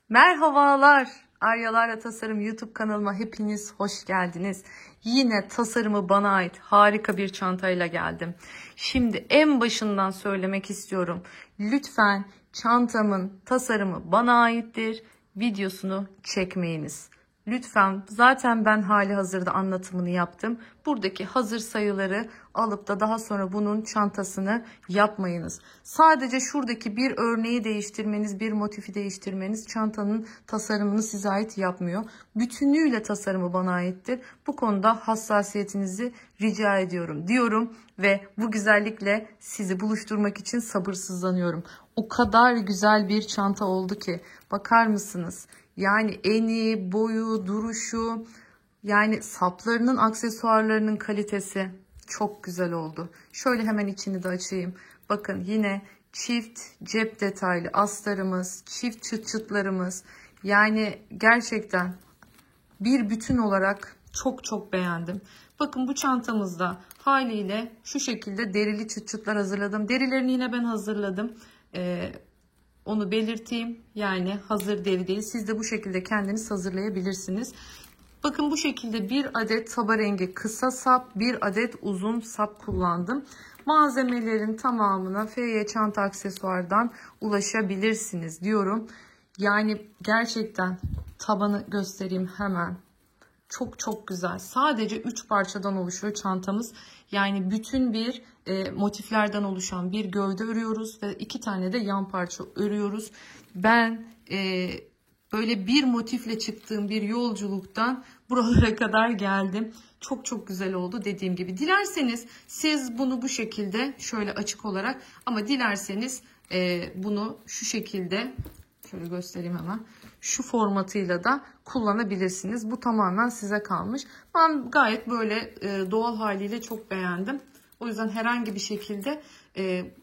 Merhabalar. Aryalarla Tasarım YouTube kanalıma hepiniz hoş geldiniz. Yine tasarımı bana ait harika bir çantayla geldim. Şimdi en başından söylemek istiyorum. Lütfen çantamın tasarımı bana aittir. Videosunu çekmeyiniz. Lütfen, zaten ben hali hazırda anlatımını yaptım. Buradaki hazır sayıları alıp da daha sonra bunun çantasını yapmayınız. Sadece şuradaki bir örneği değiştirmeniz, bir motifi değiştirmeniz çantanın tasarımını size ait yapmıyor. Bütünüyle tasarımı bana aittir. Bu konuda hassasiyetinizi rica ediyorum diyorum ve bu güzellikle sizi buluşturmak için sabırsızlanıyorum. O kadar güzel bir çanta oldu ki, bakar mısınız? Yani eni, boyu, duruşu, yani saplarının, aksesuarlarının kalitesi çok güzel oldu. Şöyle hemen içini de açayım. Bakın yine çift cep detaylı astarımız, çift çıt çıtlarımız. Yani gerçekten bir bütün olarak çok beğendim. Bakın bu çantamızda haliyle şu şekilde derili çıt çıtlar hazırladım. Derilerini yine ben hazırladım. Onu belirteyim. Yani hazır deri değil. Siz de bu şekilde kendiniz hazırlayabilirsiniz. Bakın bu şekilde bir adet taba rengi kısa sap, bir adet uzun sap kullandım. Malzemelerin tamamına FY çanta aksesuardan ulaşabilirsiniz diyorum. Yani gerçekten tabanı göstereyim hemen. Çok güzel. Sadece 3 parçadan oluşuyor çantamız. Yani bütün bir motiflerden oluşan bir gövde örüyoruz ve 2 tane de yan parça örüyoruz. Ben böyle bir motifle çıktığım bir yolculuktan buralara kadar geldim. Çok güzel oldu dediğim gibi. Dilerseniz siz bunu bu şekilde şöyle açık olarak, ama dilerseniz bunu şu şekilde şöyle göstereyim hemen. Şu formatıyla da kullanabilirsiniz. Bu tamamen size kalmış. Ben gayet böyle doğal haliyle çok beğendim. O yüzden herhangi bir şekilde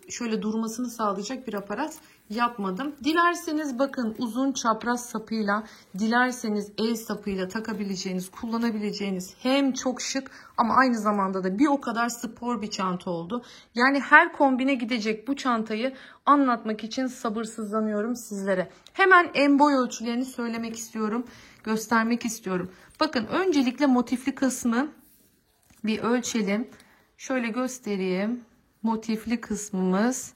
şöyle durmasını sağlayacak bir aparat yapmadım. Dilerseniz bakın uzun çapraz sapıyla, dilerseniz el sapıyla takabileceğiniz, kullanabileceğiniz hem çok şık ama aynı zamanda da bir o kadar spor bir çanta oldu. Yani her kombine gidecek bu çantayı anlatmak için sabırsızlanıyorum sizlere. Hemen en boy ölçülerini söylemek istiyorum, göstermek istiyorum. Bakın öncelikle motifli kısmı bir ölçelim. Şöyle göstereyim. Motifli kısmımız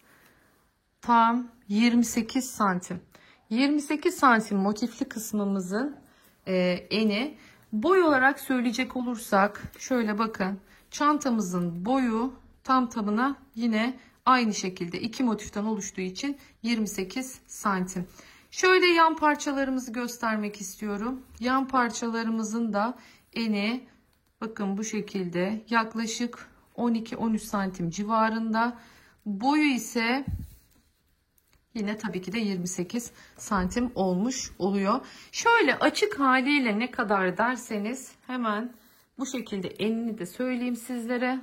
tam 28 santim. 28 santim motifli kısmımızın eni. Boy olarak söyleyecek olursak şöyle bakın. Çantamızın boyu tam tamına yine aynı şekilde iki motiften oluştuğu için 28 santim. Şöyle yan parçalarımızı göstermek istiyorum. Yan parçalarımızın da eni bakın bu şekilde yaklaşık 12-13 santim civarında. Boyu ise yine tabii ki de 28 santim olmuş oluyor. Şöyle açık haliyle ne kadar derseniz hemen bu şekilde enini de söyleyeyim sizlere.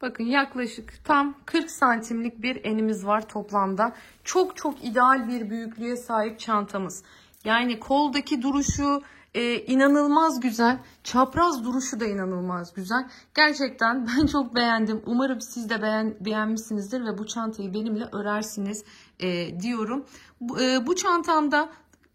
Bakın yaklaşık tam 40 santimlik bir enimiz var toplamda. Çok ideal bir büyüklüğe sahip çantamız. Yani koldaki duruşu inanılmaz güzel. Çapraz duruşu da inanılmaz güzel. Gerçekten ben çok beğendim. Umarım siz de beğenmişsinizdir ve bu çantayı benimle örersiniz diyorum. Bu çantamda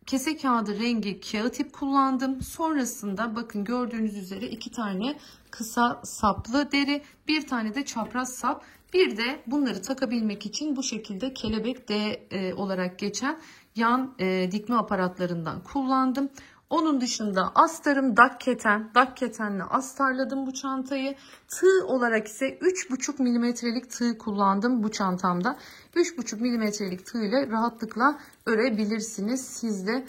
kese kağıdı rengi kağıt ip kullandım. Sonrasında bakın gördüğünüz üzere 2 tane kısa saplı deri, bir tane de çapraz sap. Bir de bunları takabilmek için bu şekilde kelebek D olarak geçen yan dikme aparatlarından kullandım. Onun dışında astarım dak keten. Dak ketenle astarladım bu çantayı. Tığ olarak ise 3,5 milimetrelik tığ kullandım bu çantamda. 3,5 milimetrelik tığ ile rahatlıkla örebilirsiniz siz de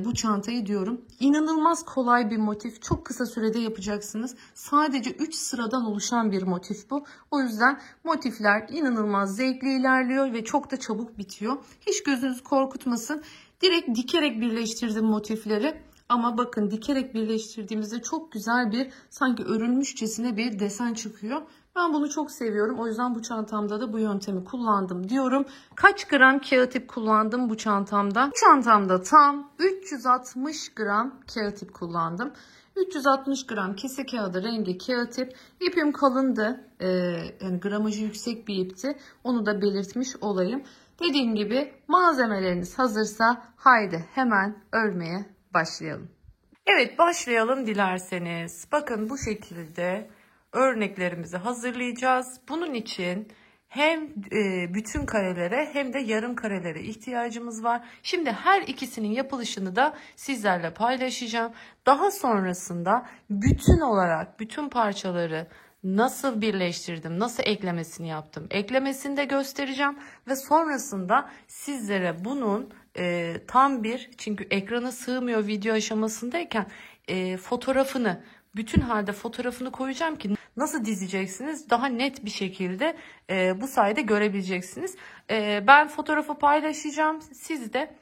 bu çantayı diyorum. İnanılmaz kolay bir motif. Çok kısa sürede yapacaksınız. Sadece 3 sıradan oluşan bir motif bu. O yüzden motifler inanılmaz zevkli ilerliyor ve çok da çabuk bitiyor. Hiç gözünüzü korkutmasın. Direkt dikerek birleştirdim motifleri. Ama bakın dikerek birleştirdiğimizde çok güzel bir sanki örülmüşçesine bir desen çıkıyor. Ben bunu çok seviyorum. O yüzden bu çantamda da bu yöntemi kullandım diyorum. Kaç gram kağıt ip kullandım bu çantamda? Bu çantamda tam 360 gram kağıt ip kullandım. 360 gram kese kağıdı rengi kağıt ip. İpim kalındı. Yani gramajı yüksek bir ipti. Onu da belirtmiş olayım. Dediğim gibi malzemeleriniz hazırsa haydi hemen örmeye başlayalım. Evet, başlayalım dilerseniz. Bakın bu şekilde örneklerimizi hazırlayacağız. Bunun için hem bütün karelere hem de yarım karelere ihtiyacımız var. Şimdi her ikisinin yapılışını da sizlerle paylaşacağım. Daha sonrasında bütün olarak bütün parçaları nasıl birleştirdim, nasıl eklemesini yaptım, eklemesini de göstereceğim ve sonrasında sizlere bunun tam bir, çünkü ekrana sığmıyor video aşamasındayken, fotoğrafını, bütün halde fotoğrafını koyacağım ki nasıl dizeceksiniz daha net bir şekilde bu sayede görebileceksiniz. Ben fotoğrafı paylaşacağım, siz de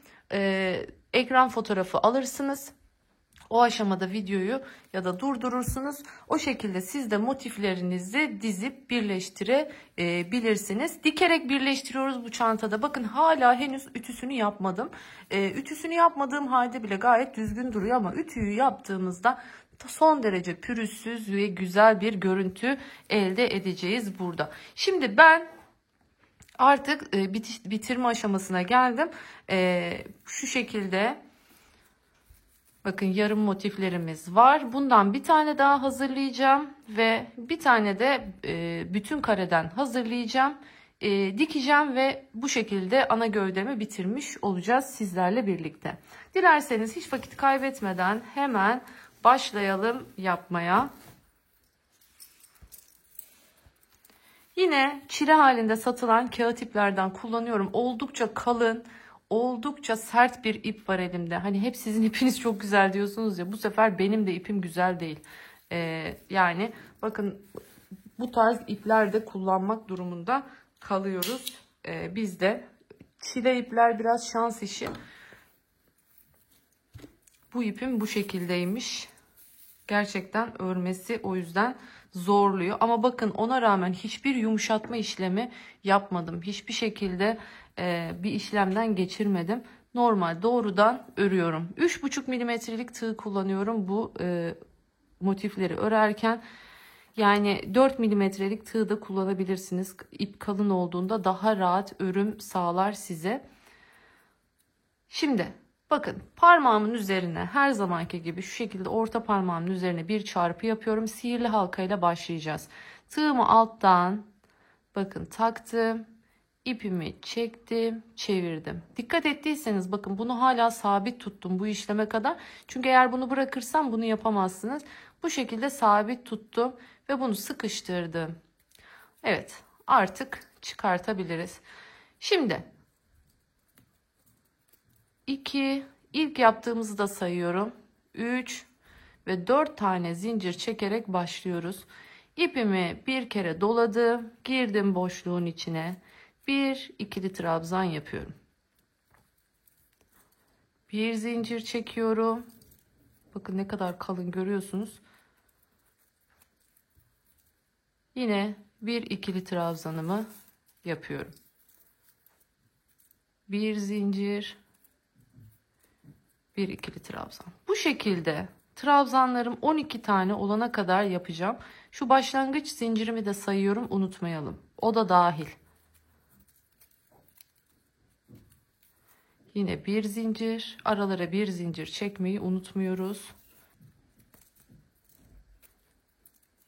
ekran fotoğrafı alırsınız. O aşamada videoyu ya da durdurursunuz. O şekilde siz de motiflerinizi dizip birleştirebilirsiniz. Dikerek birleştiriyoruz bu çantada. Bakın hala henüz ütüsünü yapmadım. Ütüsünü yapmadığım halde bile gayet düzgün duruyor ama ütüyü yaptığımızda son derece pürüzsüz ve güzel bir görüntü elde edeceğiz burada. Şimdi ben artık bitirme aşamasına geldim. Şu şekilde. Bakın yarım motiflerimiz var. Bundan bir tane daha hazırlayacağım ve bir tane de bütün kareden hazırlayacağım. Dikeceğim ve bu şekilde ana gövdemi bitirmiş olacağız sizlerle birlikte. Dilerseniz hiç vakit kaybetmeden hemen başlayalım yapmaya. Yine çile halinde satılan kağıt iplerden kullanıyorum. Oldukça kalın, oldukça sert bir ip var elimde. Hani hep sizin ipiniz çok güzel diyorsunuz ya. Bu sefer benim de ipim güzel değil. Yani bakın bu tarz ipler de kullanmak durumunda kalıyoruz. Biz de çile ipler biraz şans işi. Bu ipim bu şekildeymiş. Gerçekten örmesi o yüzden zorluyor. Ama bakın ona rağmen hiçbir yumuşatma işlemi yapmadım. Hiçbir şekilde bir işlemden geçirmedim. Normal doğrudan örüyorum. 3,5 milimetrelik tığ kullanıyorum bu motifleri örerken. Yani 4 milimetrelik tığ da kullanabilirsiniz. İp kalın olduğunda daha rahat örüm sağlar size. Şimdi bakın parmağımın üzerine her zamanki gibi şu şekilde orta parmağımın üzerine bir çarpı yapıyorum. Sihirli halkayla başlayacağız. Tığımı alttan bakın taktım. İpimi çektim, çevirdim. Dikkat ettiyseniz bakın bunu hala sabit tuttum bu işleme kadar. Çünkü eğer bunu bırakırsam bunu yapamazsınız. Bu şekilde sabit tuttum ve bunu sıkıştırdım. Evet, artık çıkartabiliriz. Şimdi 2, ilk yaptığımızı da sayıyorum. 3 ve 4 tane zincir çekerek başlıyoruz. İpimi bir kere doladım, girdim boşluğun içine. Bir ikili trabzan yapıyorum. Bir zincir çekiyorum. Bakın ne kadar kalın görüyorsunuz. Yine bir ikili trabzanımı yapıyorum. Bir zincir, bir ikili trabzan. Bu şekilde trabzanlarım 12 tane olana kadar yapacağım. Şu başlangıç zincirimi de sayıyorum, unutmayalım. O da dahil. Yine bir zincir, aralara bir zincir çekmeyi unutmuyoruz.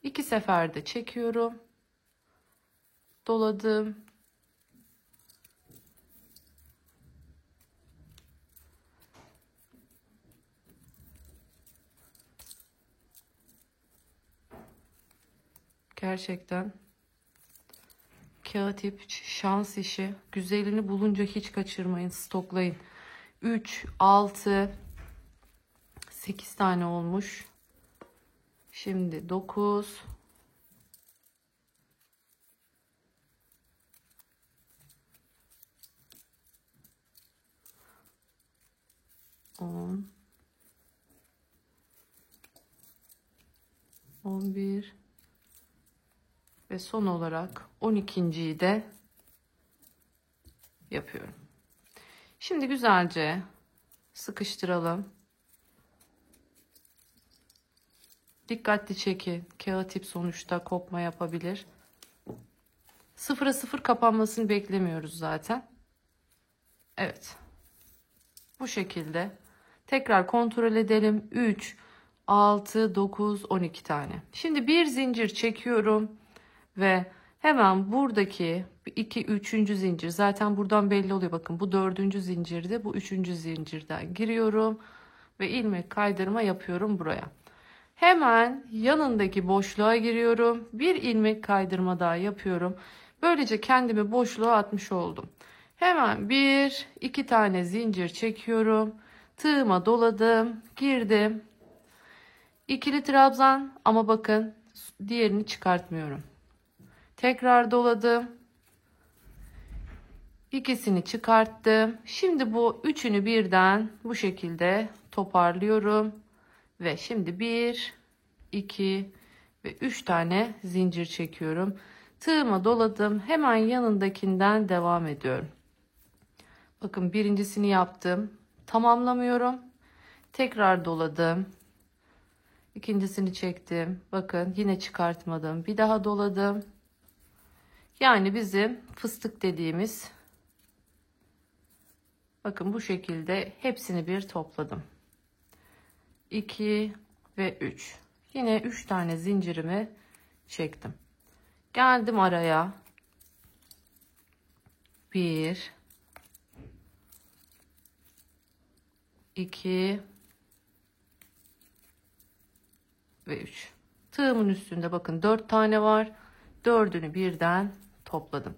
2 seferde çekiyorum. Doladım. Gerçekten kağıt ip şans işi. Güzelini bulunca hiç kaçırmayın, stoklayın. 3, 6, 8 tane olmuş. Şimdi 9, 10, 11 ve son olarak 12.'yi de yapıyorum. Şimdi güzelce sıkıştıralım. Dikkatli çekin. Kağıt ip sonuçta kopma yapabilir. 0'a 0 kapanmasını beklemiyoruz zaten. Evet. Bu şekilde. Tekrar kontrol edelim. 3, 6, 9, 12 tane. Şimdi bir zincir çekiyorum. Ve hemen buradaki 2, 3. zincir. Zaten buradan belli oluyor. Bakın bu 4. zincirde. Bu 3. zincirden giriyorum. Ve ilmek kaydırma yapıyorum buraya. Hemen yanındaki boşluğa giriyorum. Bir ilmek kaydırma daha yapıyorum. Böylece kendimi boşluğa atmış oldum. Hemen 1, 2 tane zincir çekiyorum. Tığıma doladım. Girdim. İkili trabzan ama bakın diğerini çıkartmıyorum. Tekrar doladım. İkisini çıkarttım. Şimdi bu üçünü birden bu şekilde toparlıyorum. Ve şimdi 1, 2 ve 3 tane zincir çekiyorum. Tığıma doladım. Hemen yanındakinden devam ediyorum. Bakın birincisini yaptım. Tamamlamıyorum. Tekrar doladım. İkincisini çektim. Bakın yine çıkartmadım. Bir daha doladım. Yani bizim fıstık dediğimiz. Bakın bu şekilde hepsini bir topladım. 2 ve 3. Yine 3 tane zincirimi çektim. Geldim araya. 1, 2 ve 3. Tığımın üstünde bakın 4 tane var. 4'ünü birden topladım.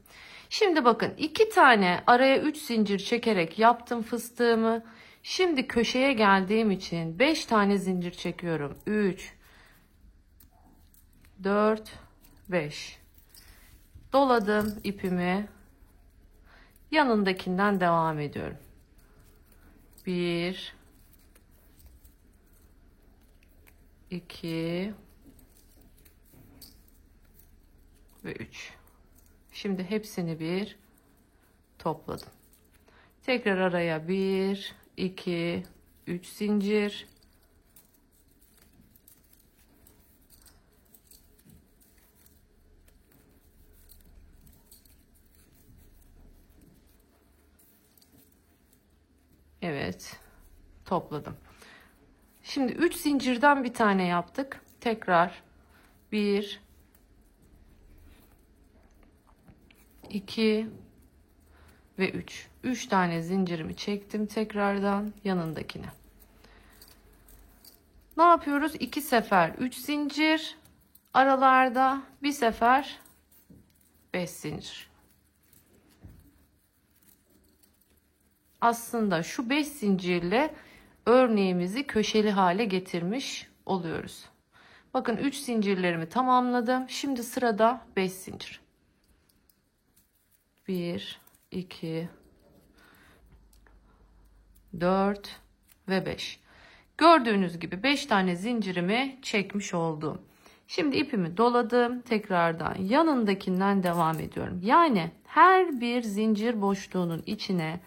Şimdi bakın 2 tane araya 3 zincir çekerek yaptım fıstığımı. Şimdi köşeye geldiğim için 5 tane zincir çekiyorum. 3, 4, 5. Doladım ipimi. Yanındakinden devam ediyorum. 1, 2 ve 3. Şimdi hepsini bir topladım. Tekrar araya 1, 2, 3 zincir. Evet, topladım. Şimdi 3 zincirden bir tane yaptık. Tekrar 1, 2 ve 3. 3 tane zincirimi çektim tekrardan yanındakine. Ne yapıyoruz? 2 sefer 3 zincir, aralarda bir sefer 5 zincir. Aslında şu 5 zincirle örneğimizi köşeli hale getirmiş oluyoruz. Bakın 3 zincirlerimi tamamladım. Şimdi sırada 5 zincir. 1, 2, 4 ve 5. Gördüğünüz gibi 5 tane zincirimi çekmiş oldum. Şimdi ipimi doladım. Tekrardan yanındakinden devam ediyorum. Yani her bir zincir boşluğunun içine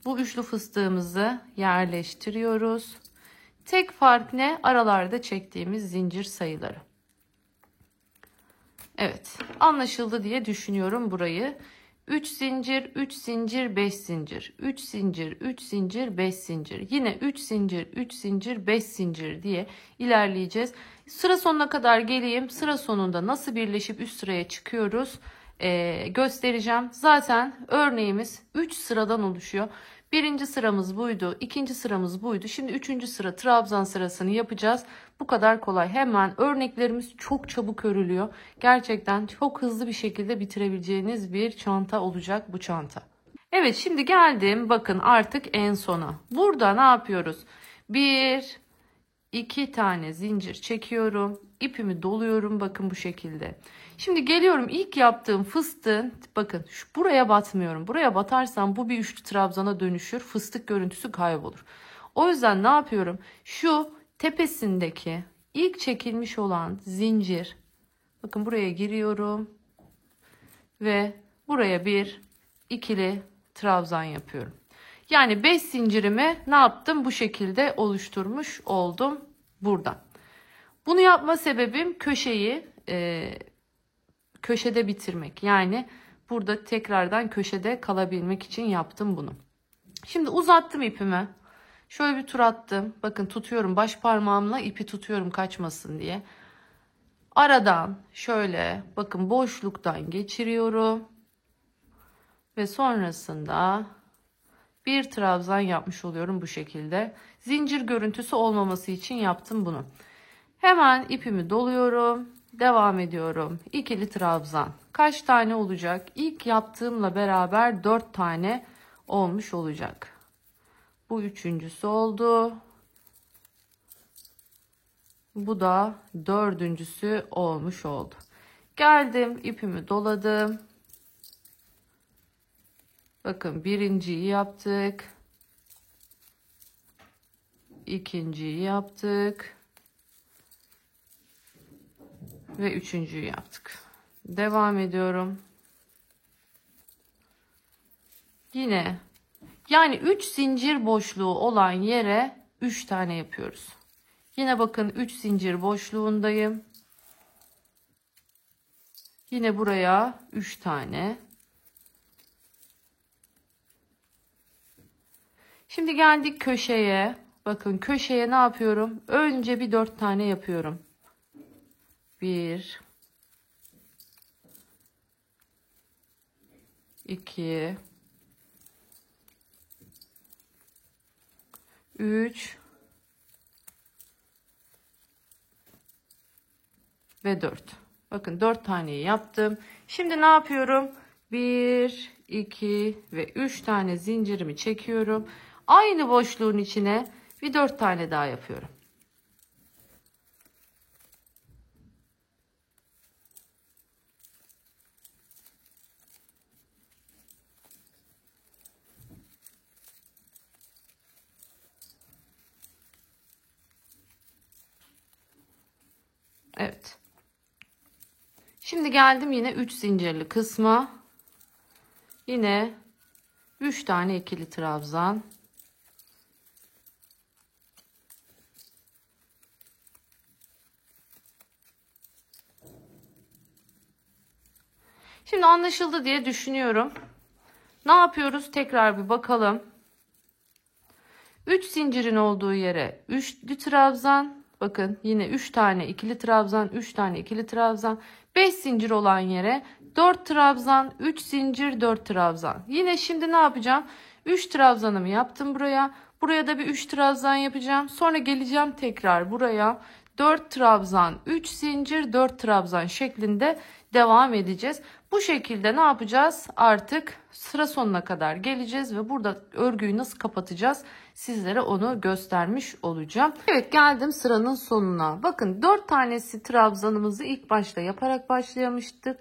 bu üçlü fıstığımızı yerleştiriyoruz. Tek fark ne? Aralarda çektiğimiz zincir sayıları. Evet, anlaşıldı diye düşünüyorum burayı. 3 zincir, 3 zincir, 5 zincir, 3 zincir, 3 zincir, 5 zincir. Yine 3 zincir, 3 zincir, 5 zincir diye ilerleyeceğiz. Sıra sonuna kadar geleyim. Sıra sonunda nasıl birleşip üst sıraya çıkıyoruz göstereceğim. Zaten örneğimiz 3 sıradan oluşuyor. Birinci sıramız buydu. İkinci sıramız buydu. Şimdi üçüncü sıra trabzan sırasını yapacağız. Bu kadar kolay. Hemen örneklerimiz çok çabuk örülüyor. Gerçekten çok hızlı bir şekilde bitirebileceğiniz bir çanta olacak bu çanta. Evet, şimdi geldim. Bakın artık en sona. Burada ne yapıyoruz? 1, 2 tane zincir çekiyorum. İpimi doluyorum. Bakın bu şekilde. Şimdi geliyorum ilk yaptığım fıstığın, bakın buraya batmıyorum. Buraya batarsam bu bir üçlü trabzana dönüşür. Fıstık görüntüsü kaybolur. O yüzden ne yapıyorum? Şu tepesindeki ilk çekilmiş olan zincir. Bakın buraya giriyorum. Ve buraya bir ikili trabzan yapıyorum. Yani 5 zincirimi ne yaptım? Bu şekilde oluşturmuş oldum buradan. Bunu yapma sebebim köşeyi köşede bitirmek. Yani burada tekrardan köşede kalabilmek için yaptım bunu. Şimdi uzattım ipimi. Şöyle bir tur attım. Bakın tutuyorum. Baş parmağımla ipi tutuyorum kaçmasın diye. Aradan şöyle bakın boşluktan geçiriyorum. Ve sonrasında bir trabzan yapmış oluyorum bu şekilde. Zincir görüntüsü olmaması için yaptım bunu. Hemen ipimi doluyorum. Devam ediyorum. İkili trabzan. Kaç tane olacak? İlk yaptığımla beraber 4 tane olmuş olacak. Bu üçüncüsü oldu. Bu da dördüncüsü olmuş oldu. Geldim, ipimi doladım. Bakın birinciyi yaptık. İkinciyi yaptık. Ve üçüncüyü yaptık. Devam ediyorum. Yine yani 3 zincir boşluğu olan yere 3 tane yapıyoruz. Yine bakın 3 zincir boşluğundayım. Yine buraya 3 tane. Şimdi geldik köşeye. Bakın köşeye ne yapıyorum? Önce bir 4 tane yapıyorum. 1 2 3 ve 4. Bakın 4 taneyi yaptım. Şimdi ne yapıyorum? 1 2 ve 3 tane zincirimi çekiyorum. Aynı boşluğun içine bir 4 tane daha yapıyorum. Evet. Şimdi geldim yine 3 zincirli kısma. Yine 3 tane ikili trabzan. Şimdi anlaşıldı diye düşünüyorum. Ne yapıyoruz? Tekrar bir bakalım. 3 zincirin olduğu yere 3'lü trabzan. Bakın yine 3 tane ikili trabzan, 3 tane ikili trabzan. 5 zincir olan yere 4 trabzan, 3 zincir, 4 trabzan. Yine şimdi ne yapacağım? 3 trabzanımı yaptım buraya. Buraya da bir 3 trabzan yapacağım. Sonra geleceğim tekrar buraya. 4 trabzan, 3 zincir, 4 trabzan şeklinde devam edeceğiz. Bu şekilde ne yapacağız? Artık sıra sonuna kadar geleceğiz ve burada örgüyü nasıl kapatacağız? Sizlere onu göstermiş olacağım. Evet, geldim sıranın sonuna. Bakın 4 tanesi trabzanımızı ilk başta yaparak başlamıştık.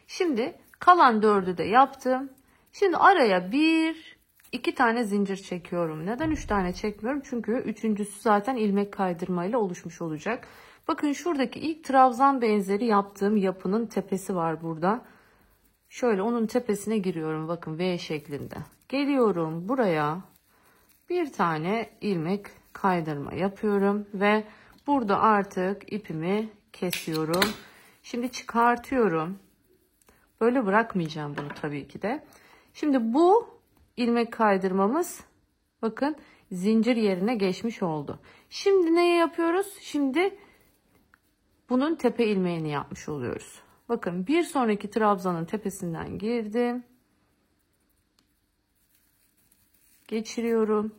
Şimdi kalan 4'ü de yaptım. Şimdi araya 2 tane zincir çekiyorum. Neden 3 tane çekmiyorum? Çünkü üçüncüsü zaten ilmek kaydırmayla oluşmuş olacak. Bakın şuradaki ilk trabzan benzeri yaptığım yapının tepesi var burada. Şöyle onun tepesine giriyorum. Bakın V şeklinde. Geliyorum buraya. Bir tane ilmek kaydırma yapıyorum ve burada artık ipimi kesiyorum. Şimdi çıkartıyorum. Böyle bırakmayacağım bunu tabii ki de. Şimdi bu ilmek kaydırmamız bakın zincir yerine geçmiş oldu. Şimdi ne yapıyoruz? Şimdi bunun tepe ilmeğini yapmış oluyoruz. Bakın bir sonraki trabzanın tepesinden girdim. Geçiriyorum.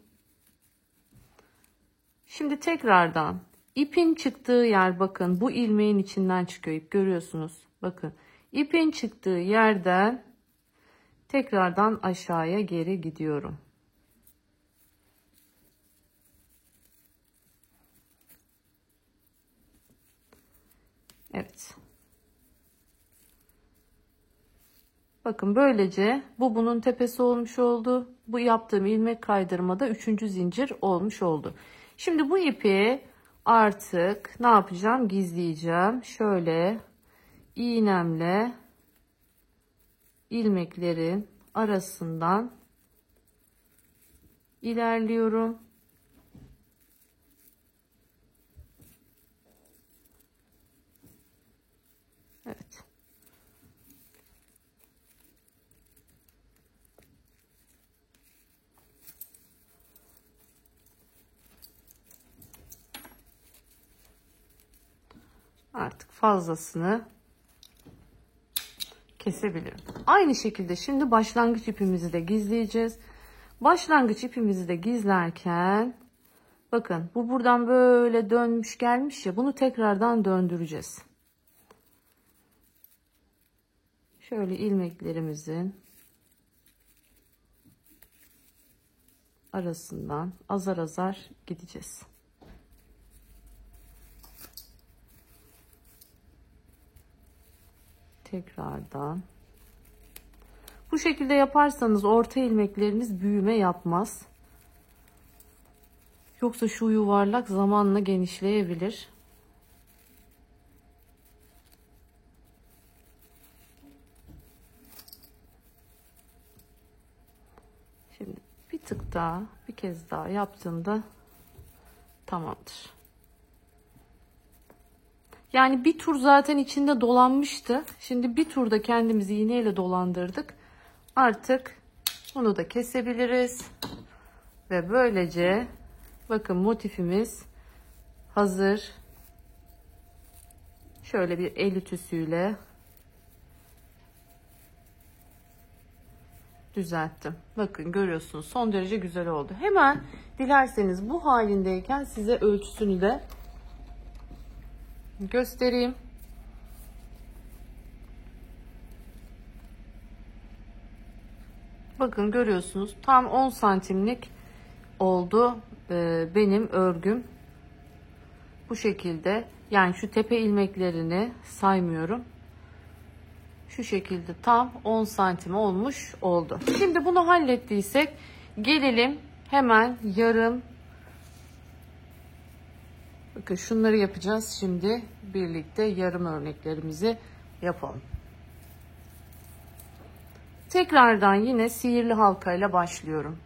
Şimdi tekrardan ipin çıktığı yer, bakın bu ilmeğin içinden çıkıyor ip, görüyorsunuz. Bakın ipin çıktığı yerden tekrardan aşağıya geri gidiyorum. Evet. Bakın böylece bu bunun tepesi olmuş oldu. Bu yaptığım ilmek kaydırmada 3. zincir olmuş oldu. Şimdi bu ipi artık ne yapacağım? Gizleyeceğim. Şöyle iğnemle ilmeklerin arasından ilerliyorum. Evet. Artık fazlasını kesebilirim. Aynı şekilde şimdi başlangıç ipimizi de gizleyeceğiz. Başlangıç ipimizi de gizlerken bakın bu buradan böyle dönmüş gelmiş ya, bunu tekrardan döndüreceğiz. Şöyle ilmeklerimizin arasından azar azar gideceğiz. Tekrardan. Bu şekilde yaparsanız orta ilmekleriniz büyüme yapmaz. Yoksa şu yuvarlak zamanla genişleyebilir. Şimdi bir tık daha, bir kez daha yaptığımda tamamdır. Yani bir tur zaten içinde dolanmıştı. Şimdi bir turda kendimizi iğneyle dolandırdık. Artık bunu da kesebiliriz. Ve böylece bakın motifimiz hazır. Şöyle bir el ütüsüyle düzelttim. Bakın görüyorsunuz, son derece güzel oldu. Hemen dilerseniz bu halindeyken size ölçüsünü de göstereyim. Bakın görüyorsunuz, tam 10 santimlik oldu benim örgüm. Bu şekilde, yani şu tepe ilmeklerini saymıyorum. Şu şekilde tam 10 santim olmuş oldu. Şimdi bunu hallettiysek gelelim hemen yarım. Bakın şunları yapacağız. Şimdi birlikte yarım örneklerimizi yapalım. Tekrardan yine sihirli halkayla başlıyorum.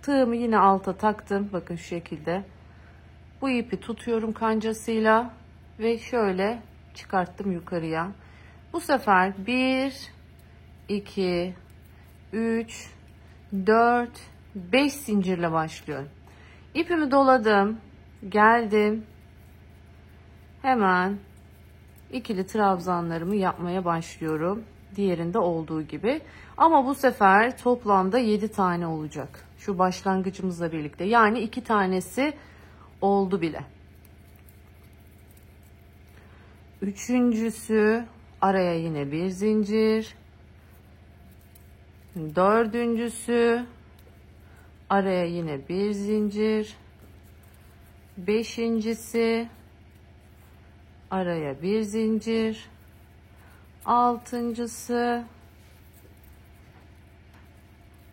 Tığımı yine alta taktım. Bakın şu şekilde. Bu ipi tutuyorum kancasıyla ve şöyle çıkarttım yukarıya. Bu sefer 1, 2, 3, 4, 5 zincirle başlıyorum. İpimi doladım. Geldim. Hemen ikili trabzanlarımı yapmaya başlıyorum. Diğerinde olduğu gibi. Ama bu sefer toplamda 7 tane olacak. Şu başlangıcımızla birlikte. Yani 2 tanesi oldu bile. Üçüncüsü, araya yine bir zincir. Dördüncüsü, araya yine bir zincir. Beşincisi, araya bir zincir. Altıncısı,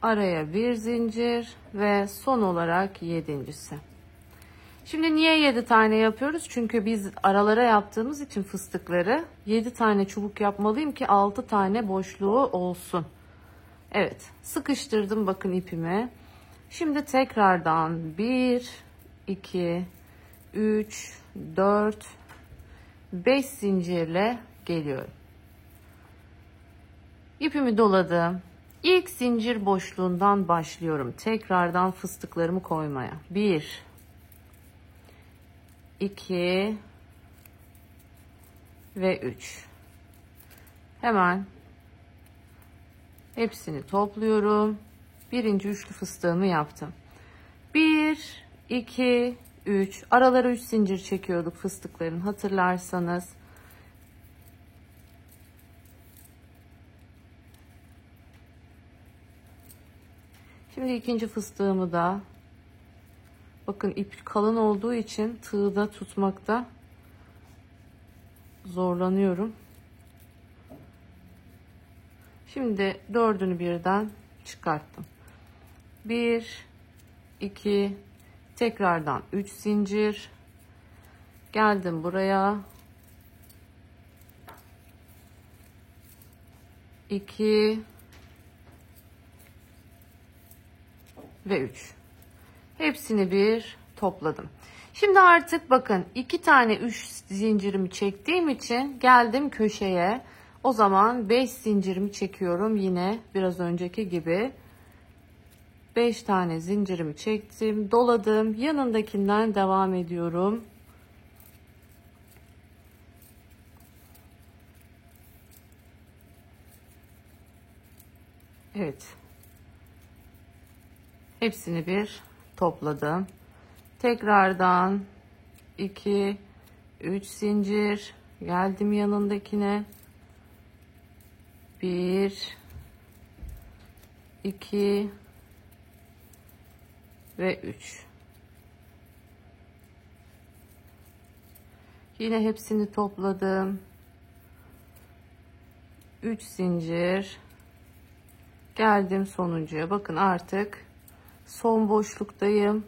araya bir zincir ve son olarak yedincisi. Şimdi niye 7 tane yapıyoruz? Çünkü biz aralara yaptığımız için fıstıkları 7 tane çubuk yapmalıyım ki 6 tane boşluğu olsun. Evet, sıkıştırdım bakın ipimi. Şimdi tekrardan 1, 2, 3, 4, 5 zincirle geliyorum. İpimi doladım. İlk zincir boşluğundan başlıyorum. Tekrardan fıstıklarımı koymaya. 1, 2 ve 3. Hemen hepsini topluyorum. Birinci üçlü fıstığımı yaptım. 1, 2, 3. Aralara 3 zincir çekiyorduk fıstıkların, hatırlarsanız. Şimdi ikinci fıstığımı da, bakın ip kalın olduğu için tığda tutmakta zorlanıyorum. Şimdi dördünü birden çıkarttım. 1, 2, tekrardan 3 zincir. Geldim buraya. 2 ve 3. Hepsini bir topladım. Şimdi artık bakın 2 tane 3 zincirimi çektiğim için geldim köşeye. O zaman 5 zincirimi çekiyorum yine biraz önceki gibi. 5 tane zincirimi çektim, doladım. Yanındakinden devam ediyorum. Evet. Hepsini bir topladım. Tekrardan 2 3 zincir geldim yanındakine. 1 2 ve 3. Yine hepsini topladım. 3 zincir geldim sonuncuya. Bakın artık son boşluktayım.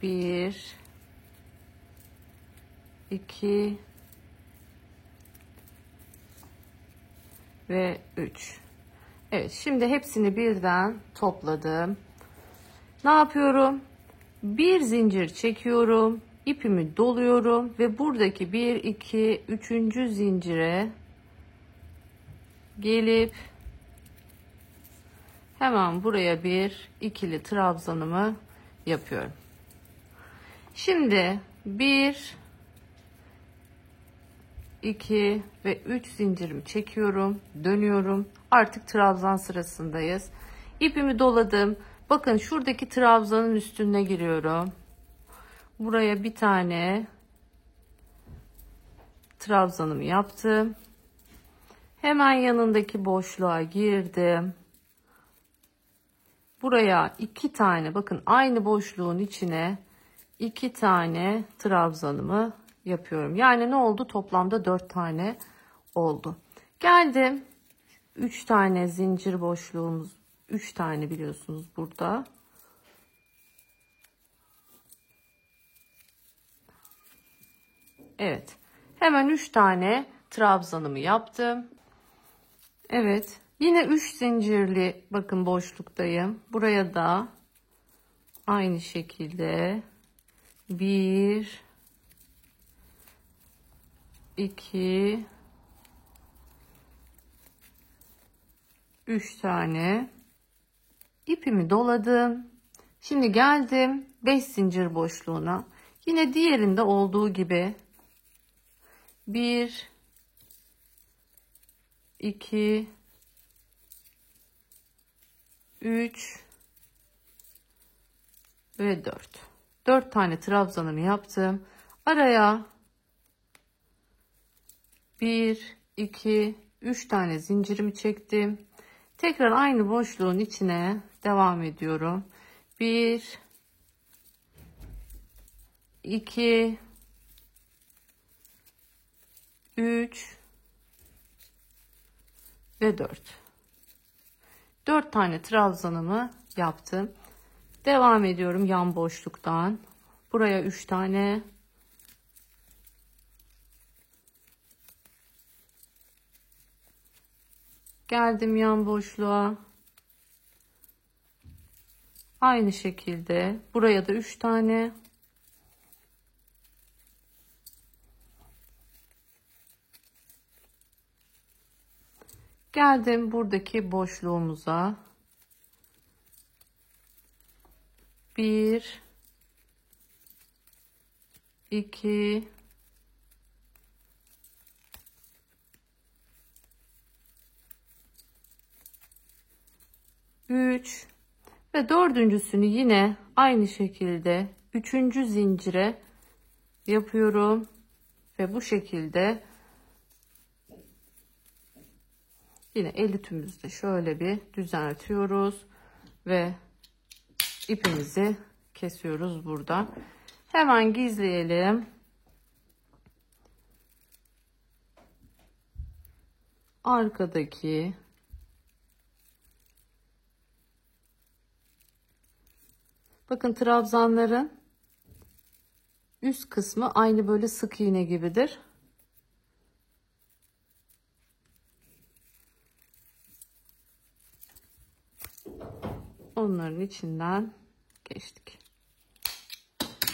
1 2 ve 3. Evet, şimdi hepsini birden topladım. Ne yapıyorum? Bir zincir çekiyorum, ipimi doluyorum ve buradaki 1 2 3. zincire gelip hemen buraya bir ikili trabzanımı yapıyorum. Şimdi 1 2 ve 3 zincirimi çekiyorum, dönüyorum. Artık trabzan sırasındayız. İpimi doladım. Bakın şuradaki trabzanın üstüne giriyorum. Buraya bir tane trabzanımı yaptım. Hemen yanındaki boşluğa girdim. Buraya 2 tane, bakın aynı boşluğun içine 2 tane trabzanımı yapıyorum. Yani ne oldu? Toplamda 4 tane oldu. Geldim. 3 tane zincir boşluğumuz, 3 tane biliyorsunuz burada. Evet. Hemen 3 tane trabzanımı yaptım. Evet. Yine 3 zincirli bakın boşluktayım. Buraya da aynı şekilde 1 2 3 tane ipimi doladım. Şimdi geldim 5 zincir boşluğuna. Yine diğerinde olduğu gibi 1 2 3 ve 4 tane trabzanımı yaptım. Araya 1 2 3 tane zincirimi çektim. Tekrar aynı boşluğun içine devam ediyorum. 1 2 3 ve 4 tane trabzanımı yaptım. Devam ediyorum yan boşluktan. Buraya 3 tane. Geldim yan boşluğa. Aynı şekilde buraya da 3 tane. Geldim buradaki boşluğumuza. 1 2 3 ve dördüncüsünü yine aynı şekilde 3. zincire yapıyorum ve bu şekilde yine el ütümüzde şöyle bir düzeltiyoruz ve ipimizi kesiyoruz burada. Hemen gizleyelim. Arkadaki bakın trabzanların üst kısmı aynı böyle sık iğne gibidir. Onların içinden Geçtik.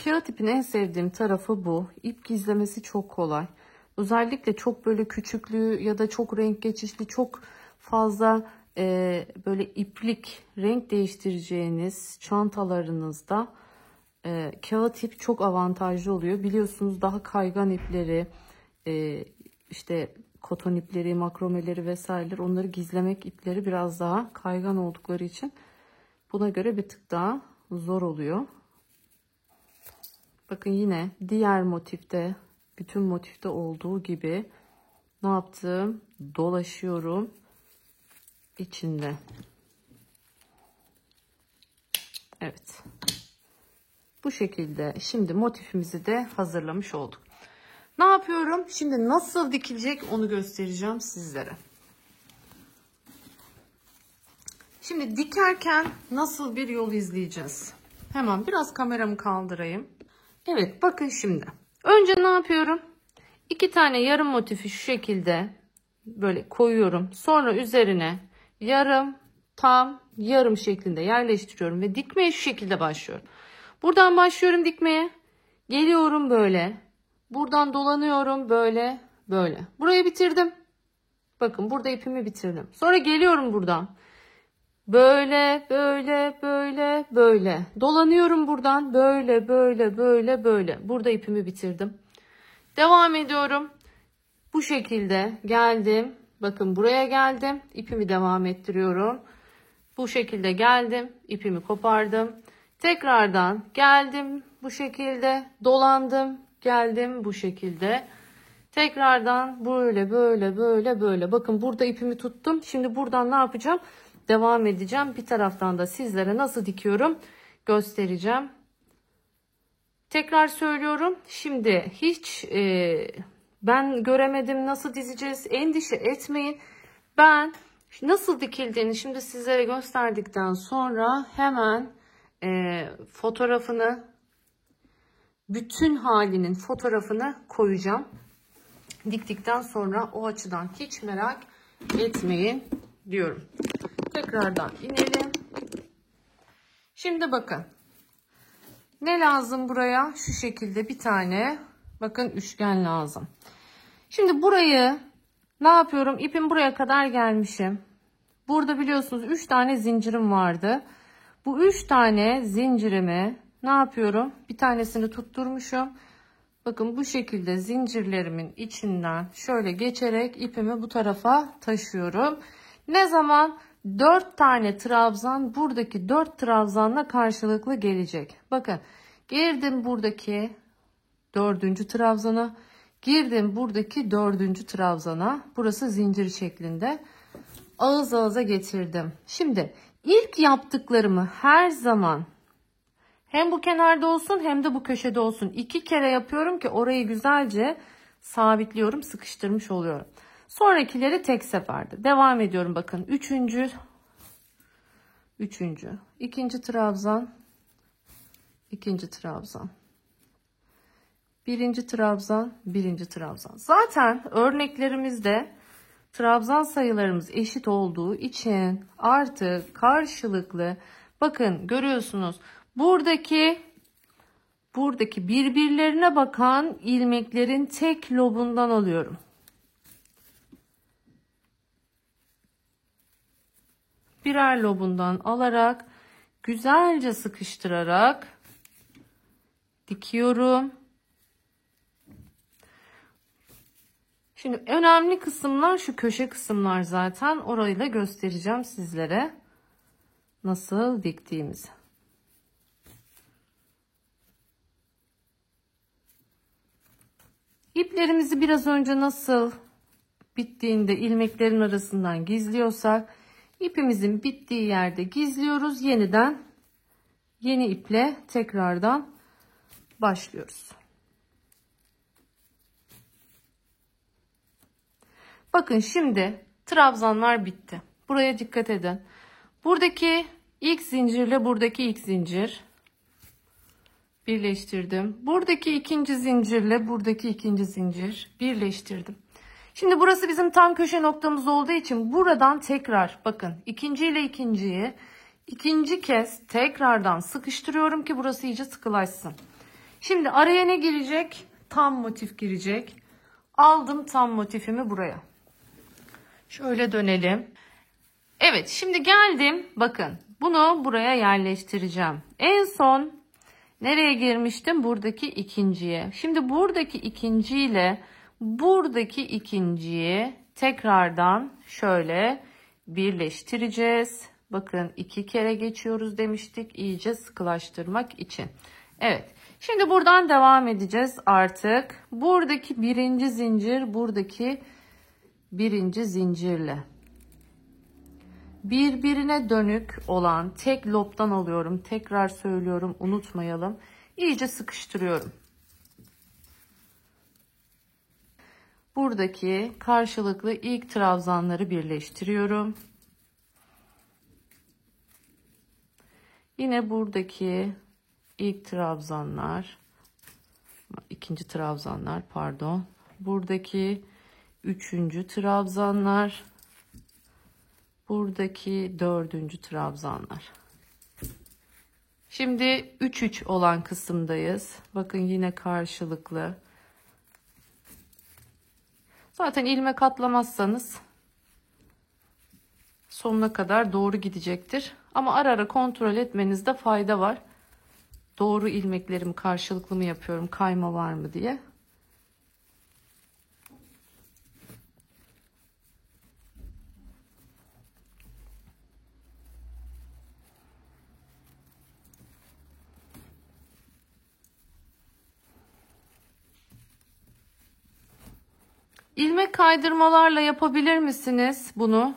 Kağıt ipin en sevdiğim tarafı bu. İp gizlemesi çok kolay. Özellikle çok böyle küçüklüğü ya da çok renk geçişli, çok fazla böyle iplik, renk değiştireceğiniz çantalarınızda kağıt ip çok avantajlı oluyor. Biliyorsunuz daha kaygan ipleri, işte koton ipleri, makromeleri vesaireler, onları gizlemek ipleri biraz daha kaygan oldukları için buna göre bir tık daha zor oluyor. Bakın yine diğer motifte, bütün motifte olduğu gibi ne yaptım? Dolaşıyorum içinde. Evet. Bu şekilde şimdi motifimizi de hazırlamış olduk. Ne yapıyorum? Şimdi nasıl dikilecek onu göstereceğim sizlere. Şimdi dikerken nasıl bir yol izleyeceğiz? Hemen biraz kameramı kaldırayım. Evet, bakın şimdi. Önce ne yapıyorum? 2 tane yarım motifi şu şekilde böyle koyuyorum. Sonra üzerine yarım, tam, yarım şeklinde yerleştiriyorum ve dikmeye şu şekilde başlıyorum. Buradan başlıyorum dikmeye. Geliyorum böyle. Buradan dolanıyorum böyle, böyle. Burayı bitirdim. Bakın burada ipimi bitirdim. Sonra geliyorum buradan. Böyle, böyle, böyle, böyle. Dolanıyorum buradan. Böyle, böyle, böyle, böyle. Burada ipimi bitirdim. Devam ediyorum. Bu şekilde geldim. Bakın buraya geldim. İpimi devam ettiriyorum. Bu şekilde geldim. İpimi kopardım. Tekrardan geldim. Bu şekilde dolandım. Geldim bu şekilde. Tekrardan böyle, böyle, böyle, böyle. Bakın burada ipimi tuttum. Şimdi buradan ne yapacağım? Devam edeceğim. Bir taraftan da sizlere nasıl dikiyorum göstereceğim. Tekrar söylüyorum. Şimdi hiç ben göremedim nasıl dizeceğiz, endişe etmeyin. Ben nasıl dikildiğini şimdi sizlere gösterdikten sonra hemen fotoğrafını, bütün halinin fotoğrafını koyacağım. Diktikten sonra o açıdan hiç merak etmeyin diyorum. Tekrardan inelim. Şimdi bakın. Ne lazım buraya? Şu şekilde bir tane bakın üçgen lazım. Şimdi burayı ne yapıyorum? İpim buraya kadar gelmişim. Burada biliyorsunuz 3 tane zincirim vardı. Bu 3 tane zincirimi ne yapıyorum? Bir tanesini tutturmuşum. Bakın bu şekilde zincirlerimin içinden şöyle geçerek ipimi bu tarafa taşıyorum. Ne zaman? 4 tane trabzan buradaki 4 trabzanla karşılıklı gelecek. Bakın girdim buradaki 4. trabzana, girdim buradaki 4. trabzana. Burası zincir şeklinde. Ağız ağıza getirdim. Şimdi ilk yaptıklarımı her zaman hem bu kenarda olsun hem de bu köşede olsun 2 kere yapıyorum ki orayı güzelce sabitliyorum, sıkıştırmış oluyorum. Sonrakileri tek seferde. Devam ediyorum bakın. 3. 2. trabzan, 2. trabzan, 1. trabzan, 1. trabzan. Zaten örneklerimizde trabzan sayılarımız eşit olduğu için artık karşılıklı bakın görüyorsunuz. Buradaki birbirlerine bakan ilmeklerin tek lobundan alıyorum. Birer lobundan alarak güzelce sıkıştırarak dikiyorum. Şimdi önemli kısımlar şu köşe kısımlar zaten. Orayı da göstereceğim sizlere nasıl diktiğimizi. İplerimizi biraz önce nasıl bittiğinde ilmeklerin arasından gizliyorsak ipimizin bittiği yerde gizliyoruz. Yeniden yeni iple tekrardan başlıyoruz. Bakın şimdi trabzanlar bitti. Buraya dikkat edin. Buradaki ilk zincirle buradaki ilk zincir birleştirdim. Buradaki ikinci zincirle buradaki ikinci zincir birleştirdim. Şimdi burası bizim tam köşe noktamız olduğu için buradan tekrar bakın ikinci ile ikinciyi İkinci kez tekrardan sıkıştırıyorum ki burası iyice sıkılaşsın. Şimdi araya ne girecek? Tam motif girecek. Aldım tam motifimi buraya. Şöyle dönelim. Evet, şimdi geldim. Bakın, bunu buraya yerleştireceğim. En son nereye girmiştim? Buradaki ikinciye. Şimdi buradaki ikinciyle buradaki ikinciyi tekrardan şöyle birleştireceğiz. Bakın 2 kere geçiyoruz demiştik. İyice sıkılaştırmak için. Evet. Şimdi buradan devam edeceğiz artık. Buradaki birinci zincir, buradaki birinci zincirle. Birbirine dönük olan tek lobdan alıyorum. Tekrar söylüyorum, unutmayalım. İyice sıkıştırıyorum. Buradaki karşılıklı ilk trabzanları birleştiriyorum. Yine buradaki ilk trabzanlar, ikinci trabzanlar pardon. Buradaki üçüncü trabzanlar, buradaki dördüncü trabzanlar. Şimdi 3-3 olan kısımdayız. Bakın yine karşılıklı. Zaten ilmek atlamazsanız sonuna kadar doğru gidecektir. Ama ara ara kontrol etmenizde fayda var. Doğru ilmeklerimi karşılıklı mı yapıyorum, kayma var mı diye. İlmek kaydırmalarla yapabilir misiniz bunu?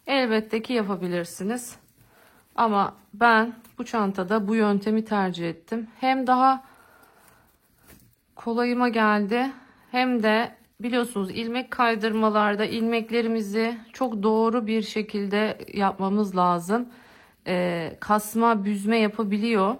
Elbette ki yapabilirsiniz. Ama ben bu çantada bu yöntemi tercih ettim. Hem daha kolayıma geldi, hem de biliyorsunuz ilmek kaydırmalarda ilmeklerimizi çok doğru bir şekilde yapmamız lazım. Kasma, büzme yapabiliyor.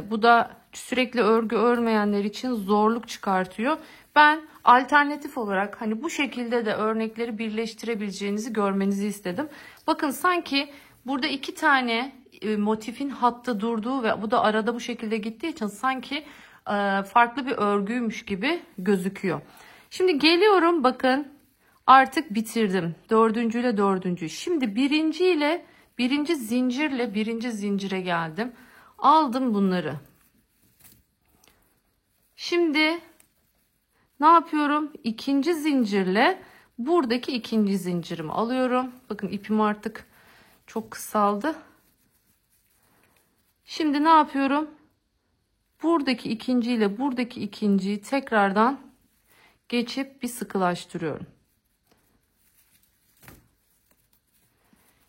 Bu da sürekli örgü örmeyenler için zorluk çıkartıyor. Ben alternatif olarak hani bu şekilde de örnekleri birleştirebileceğinizi görmenizi istedim. Bakın sanki burada 2 tane motifin hattı durduğu ve bu da arada bu şekilde gittiği için sanki farklı bir örgüymüş gibi gözüküyor. Şimdi geliyorum, bakın artık bitirdim. Dördüncüyle dördüncü. Şimdi birinci zincirle birinci zincire geldim. Aldım bunları. Şimdi ne yapıyorum? İkinci zincirle buradaki ikinci zincirimi alıyorum. Bakın ipim artık çok kısaldı. Şimdi ne yapıyorum? Buradaki ikinci ile buradaki ikinciyi tekrardan geçip bir sıkılaştırıyorum.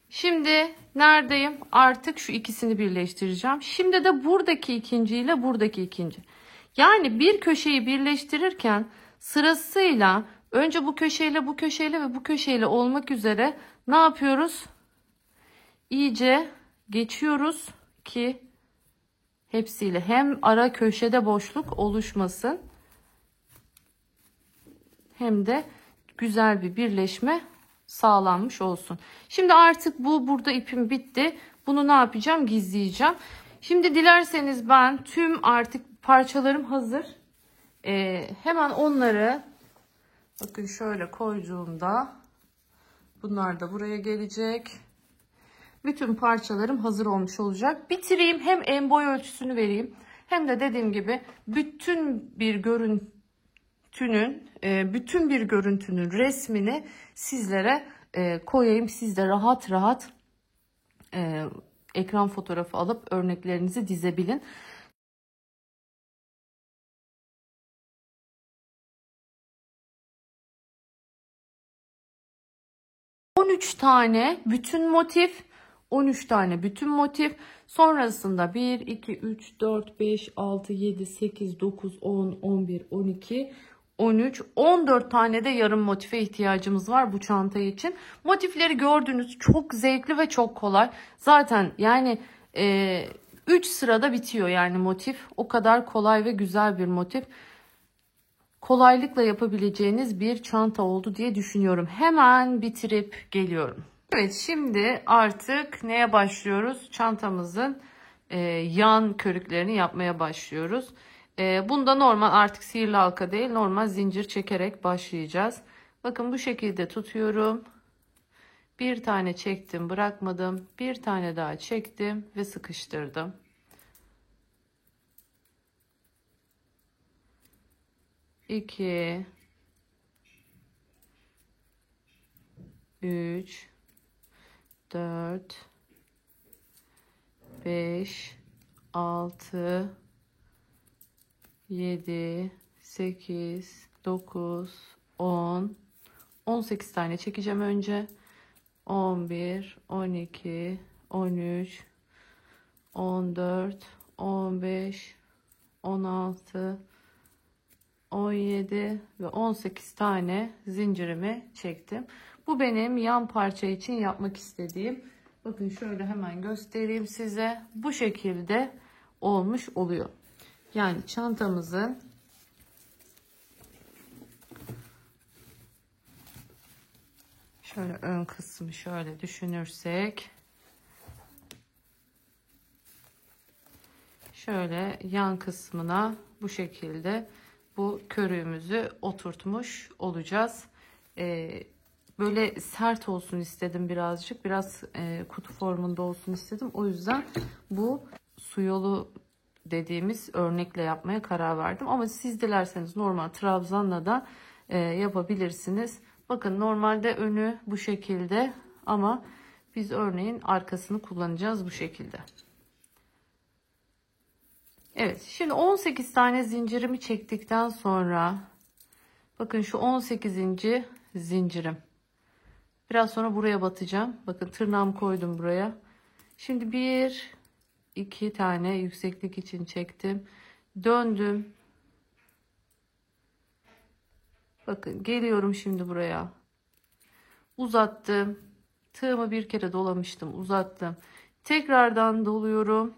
Şimdi neredeyim? Artık şu ikisini birleştireceğim. Şimdi de buradaki ikinci ile buradaki ikinci. Yani bir köşeyi birleştirirken sırasıyla önce bu köşeyle bu köşeyle ve bu köşeyle olmak üzere ne yapıyoruz? İyice geçiyoruz ki hepsiyle hem ara köşede boşluk oluşmasın, hem de güzel bir birleşme sağlanmış olsun. Şimdi artık burada ipim bitti. Bunu ne yapacağım? Gizleyeceğim. Şimdi dilerseniz ben tüm artık parçalarım hazır. Hemen onları bakın şöyle koyduğumda bunlar da buraya gelecek. Bütün parçalarım hazır olmuş olacak. Bitireyim, hem en boy ölçüsünü vereyim, hem de dediğim gibi bütün bir görüntünün resmini sizlere koyayım. Siz de rahat rahat ekran fotoğrafı alıp örneklerinizi dizebilin. ...13 tane bütün motif, 13 tane bütün motif. Sonrasında 1, 2, 3, 4, 5, 6, 7, 8, 9, 10, 11, 12, 13, 14 tane de yarım motife ihtiyacımız var bu çanta için. Motifleri gördüğünüz çok zevkli ve çok kolay. Zaten yani 3 sırada bitiyor yani motif. O kadar kolay ve güzel bir motif. Kolaylıkla yapabileceğiniz bir çanta oldu diye düşünüyorum. Hemen bitirip geliyorum. Evet, şimdi artık neye başlıyoruz? Çantamızın yan körüklerini yapmaya başlıyoruz. Bunda normal, artık sihirli halka değil, normal zincir çekerek başlayacağız. Bakın bu şekilde tutuyorum. Bir tane çektim, bırakmadım. Bir tane daha çektim ve sıkıştırdım. İki, üç, 4, 5, 6, 7, 8, 9, 10, 18 tane çekeceğim önce. 11, 12, 13, 14, 15, 16, 17 ve 18 tane zincirimi çektim. Bu benim yan parça için yapmak istediğim. Bakın şöyle hemen göstereyim size. Bu şekilde olmuş oluyor. Yani çantamızın şöyle ön kısmı şöyle düşünürsek, şöyle yan kısmına bu şekilde bu körüğümüzü oturtmuş olacağız. Böyle sert olsun istedim birazcık. Biraz kutu formunda olsun istedim. O yüzden bu su yolu dediğimiz örnekle yapmaya karar verdim. Ama siz dilerseniz normal trabzanla da yapabilirsiniz. Bakın normalde önü bu şekilde ama biz örneğin arkasını kullanacağız bu şekilde. Evet, şimdi 18 tane zincirimi çektikten sonra bakın şu 18. zincirim. Biraz sonra buraya batacağım. Bakın tırnağımı koydum buraya. Şimdi 1, 2 tane yükseklik için çektim. Döndüm. Bakın geliyorum şimdi buraya. Uzattım. Tığımı bir kere dolamıştım. Uzattım. Tekrardan doluyorum.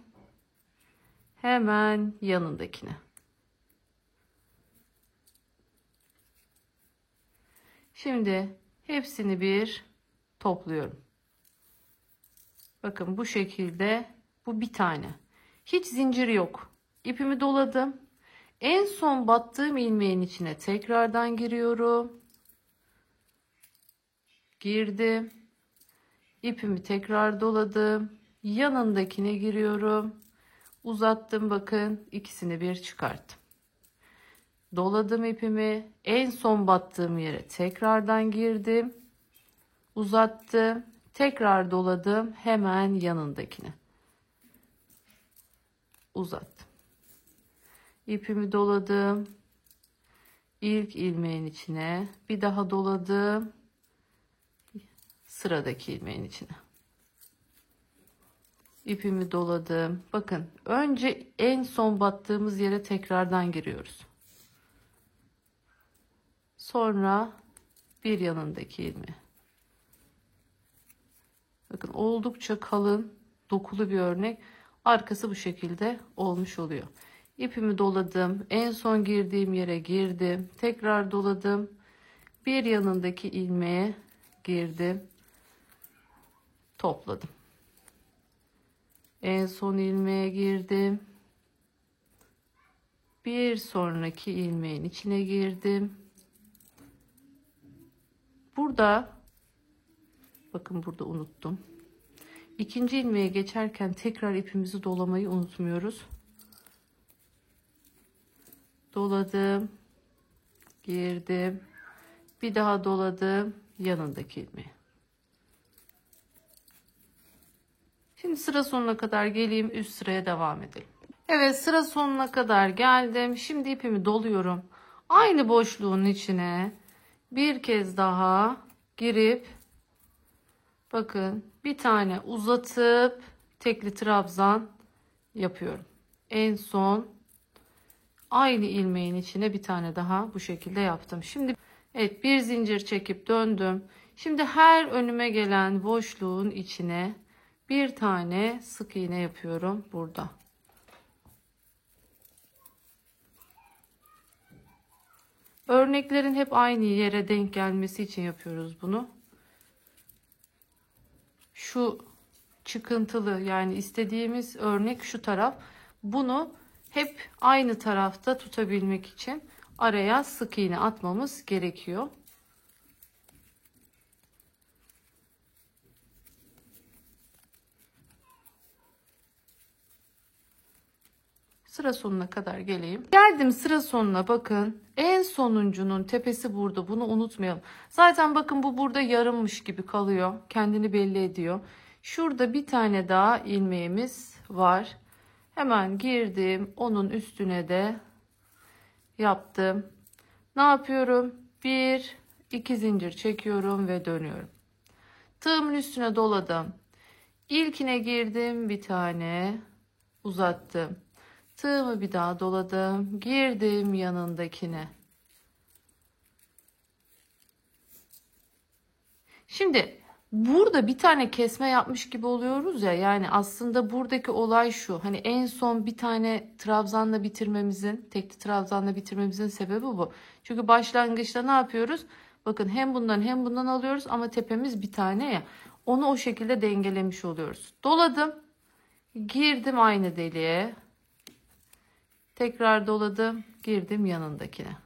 Hemen yanındakine. Şimdi hepsini bir topluyorum. Bakın bu şekilde, bu bir tane. Hiç zincir yok. İpimi doladım. En son battığım ilmeğin içine tekrardan giriyorum. Girdim. İpimi tekrar doladım. Yanındakine giriyorum. Uzattım, bakın ikisini bir çıkarttım. Doladım ipimi. En son battığım yere tekrardan girdim. Uzattım. Tekrar doladım. Hemen yanındakine. Uzattım. İpimi doladım. İlk ilmeğin içine. Bir daha doladım. Sıradaki ilmeğin içine. İpimi doladım. Bakın önce en son battığımız yere tekrardan giriyoruz. Sonra bir yanındaki ilmeği. Bakın oldukça kalın, dokulu bir örnek. Arkası bu şekilde olmuş oluyor. İpimi doladım. En son girdiğim yere girdim. Tekrar doladım. Bir yanındaki ilmeğe girdim. Topladım. En son ilmeğe girdim. Bir sonraki ilmeğin içine girdim. Burada bakın, burada unuttum. İkinci ilmeğe geçerken tekrar ipimizi dolamayı unutmuyoruz. Doladım. Girdim. Bir daha doladım. Yanındaki ilmeği. Şimdi sıra sonuna kadar geleyim. Üst sıraya devam edelim. Evet, sıra sonuna kadar geldim. Şimdi ipimi doluyorum. Aynı boşluğun içine bir kez daha girip bakın bir tane uzatıp tekli trabzan yapıyorum. En son aynı ilmeğin içine bir tane daha bu şekilde yaptım. Şimdi evet, bir zincir çekip döndüm. Şimdi her önüme gelen boşluğun içine bir tane sık iğne yapıyorum burada. Örneklerin hep aynı yere denk gelmesi için yapıyoruz bunu. şu çıkıntılı, yani istediğimiz örnek şu taraf. Bunu hep aynı tarafta tutabilmek için araya sık iğne atmamız gerekiyor. Sıra sonuna kadar geleyim. Geldim sıra sonuna, bakın. En sonuncunun tepesi burada. Bunu unutmayalım. Zaten bakın bu burada yarımmış gibi kalıyor. Kendini belli ediyor. Şurada bir tane daha ilmeğimiz var. Hemen girdim. Onun üstüne de yaptım. Ne yapıyorum? 1, 2 zincir çekiyorum ve dönüyorum. Tığımın üstüne doladım. İlkine girdim, bir tane uzattım. Tığımı bir daha doladım. Girdim yanındakine. Şimdi burada bir tane kesme yapmış gibi oluyoruz ya. Yani aslında buradaki olay şu. Hani en son bir tane trabzanla bitirmemizin, tekli trabzanla bitirmemizin sebebi bu. Çünkü başlangıçta ne yapıyoruz? Bakın hem bundan hem bundan alıyoruz ama tepemiz bir tane ya. Onu o şekilde dengelemiş oluyoruz. Doladım. Girdim aynı deliğe. Tekrar doladım. Girdim yanındakine.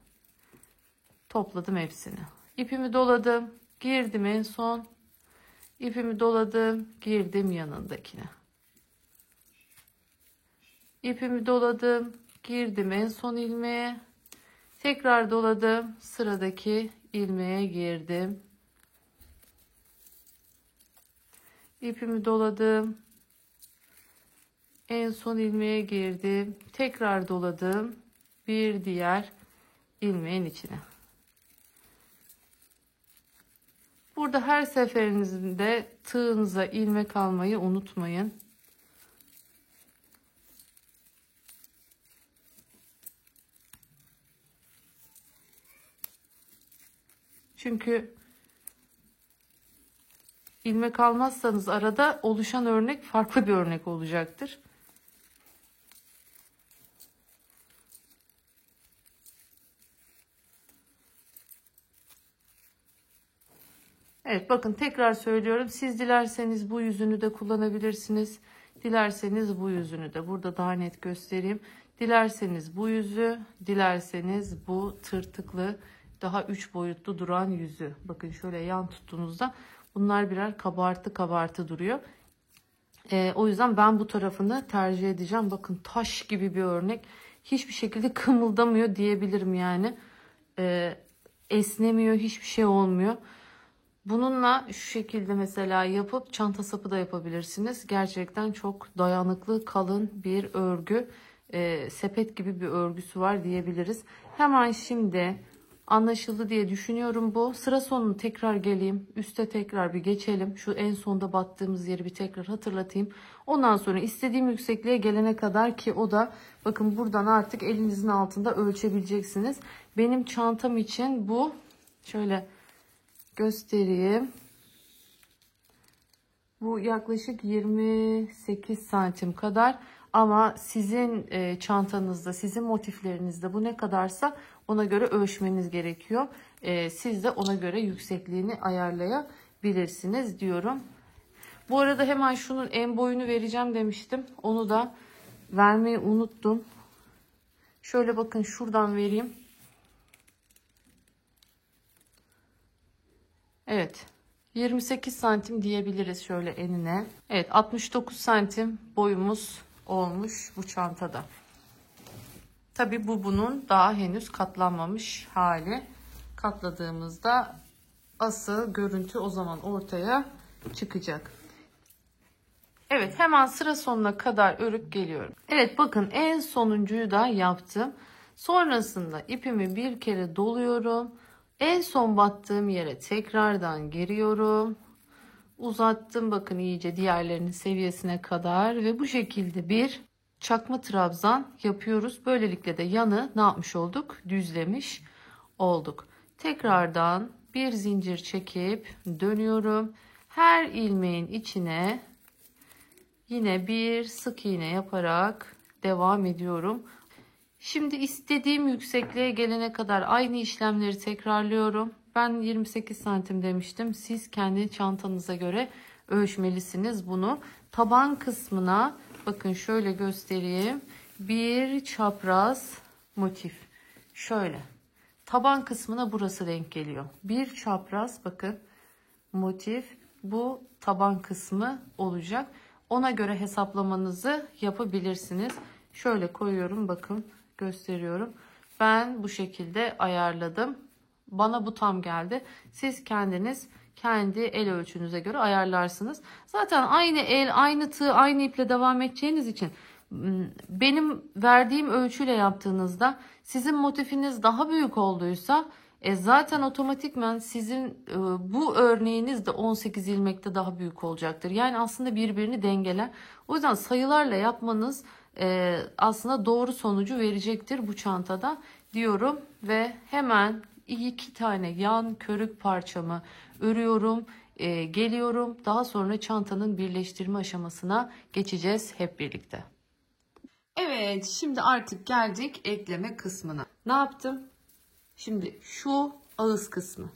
Topladım hepsini. İpimi doladım. Girdim en son. İpimi doladım. Girdim yanındakine. İpimi doladım. Girdim en son ilmeğe. Tekrar doladım. Sıradaki ilmeğe girdim. İpimi doladım. En son ilmeğe girdim. Tekrar doladım. Bir diğer ilmeğin içine. Burada her seferinizde tığınıza ilmek almayı unutmayın. Çünkü ilmek almazsanız arada oluşan örnek farklı bir örnek olacaktır. Evet, bakın tekrar söylüyorum. Siz dilerseniz bu yüzünü de kullanabilirsiniz. Dilerseniz bu yüzünü de. Burada daha net göstereyim. Dilerseniz bu yüzü, dilerseniz bu tırtıklı, daha 3 boyutlu duran yüzü. Bakın şöyle yan tuttuğunuzda bunlar birer kabartı kabartı duruyor. O yüzden ben bu tarafını tercih edeceğim. Bakın taş gibi bir örnek. Hiçbir şekilde kımıldamıyor diyebilirim yani. Esnemiyor, hiçbir şey olmuyor. Bununla şu şekilde mesela yapıp çanta sapı da yapabilirsiniz. Gerçekten çok dayanıklı, kalın bir örgü. Sepet gibi bir örgüsü var diyebiliriz. Hemen şimdi anlaşıldı diye düşünüyorum bu. Sıra sonunu tekrar geleyim. Üste tekrar bir geçelim. Şu en sonda battığımız yeri bir tekrar hatırlatayım. Ondan sonra istediğim yüksekliğe gelene kadar, ki o da bakın buradan artık elinizin altında ölçebileceksiniz. Benim çantam için bu, şöyle göstereyim. Bu yaklaşık 28 santim kadar, ama sizin çantanızda, sizin motiflerinizde bu ne kadarsa ona göre ölçmeniz gerekiyor. Siz de ona göre yüksekliğini ayarlayabilirsiniz diyorum. Bu arada hemen şunun en boyunu vereceğim demiştim. Onu da vermeyi unuttum. Şöyle bakın şuradan vereyim. Evet. 28 santim diyebiliriz şöyle enine. Evet, 69 santim boyumuz olmuş bu çantada. Tabi bu bunun daha henüz katlanmamış hali. Katladığımızda asıl görüntü o zaman ortaya çıkacak. Evet, hemen sıra sonuna kadar örüp geliyorum. Evet, bakın en sonuncuyu da yaptım. Sonrasında ipimi bir kere doluyorum. En son battığım yere tekrardan giriyorum. Uzattım bakın iyice diğerlerinin seviyesine kadar ve bu şekilde bir çakma trabzan yapıyoruz. Böylelikle de yanı ne yapmış olduk? Düzlemiş olduk. Tekrardan bir zincir çekip dönüyorum. Her ilmeğin içine yine bir sık iğne yaparak devam ediyorum. Şimdi istediğim yüksekliğe gelene kadar aynı işlemleri tekrarlıyorum. Ben 28 santim demiştim. Siz kendi çantanıza göre ölçmelisiniz bunu. Taban kısmına bakın şöyle göstereyim. Bir çapraz motif. Şöyle. Taban kısmına burası denk geliyor. Bir çapraz bakın motif, bu taban kısmı olacak. Ona göre hesaplamanızı yapabilirsiniz. Şöyle koyuyorum, bakın gösteriyorum. Ben bu şekilde ayarladım. Bana bu tam geldi. Siz kendiniz kendi el ölçünüze göre ayarlarsınız. Zaten aynı el, aynı tığ, aynı iple devam edeceğiniz için benim verdiğim ölçüyle yaptığınızda sizin motifiniz daha büyük olduysa zaten otomatikman sizin bu örneğiniz de 18 ilmekte daha büyük olacaktır. Yani aslında birbirini dengeler. O yüzden sayılarla yapmanız aslında doğru sonucu verecektir bu çantada diyorum ve hemen 2 tane yan körük parçamı örüyorum. Geliyorum. Daha sonra çantanın birleştirme aşamasına geçeceğiz hep birlikte. Evet, şimdi artık geldik ekleme kısmına. Ne yaptım? Şimdi şu ağız kısmı.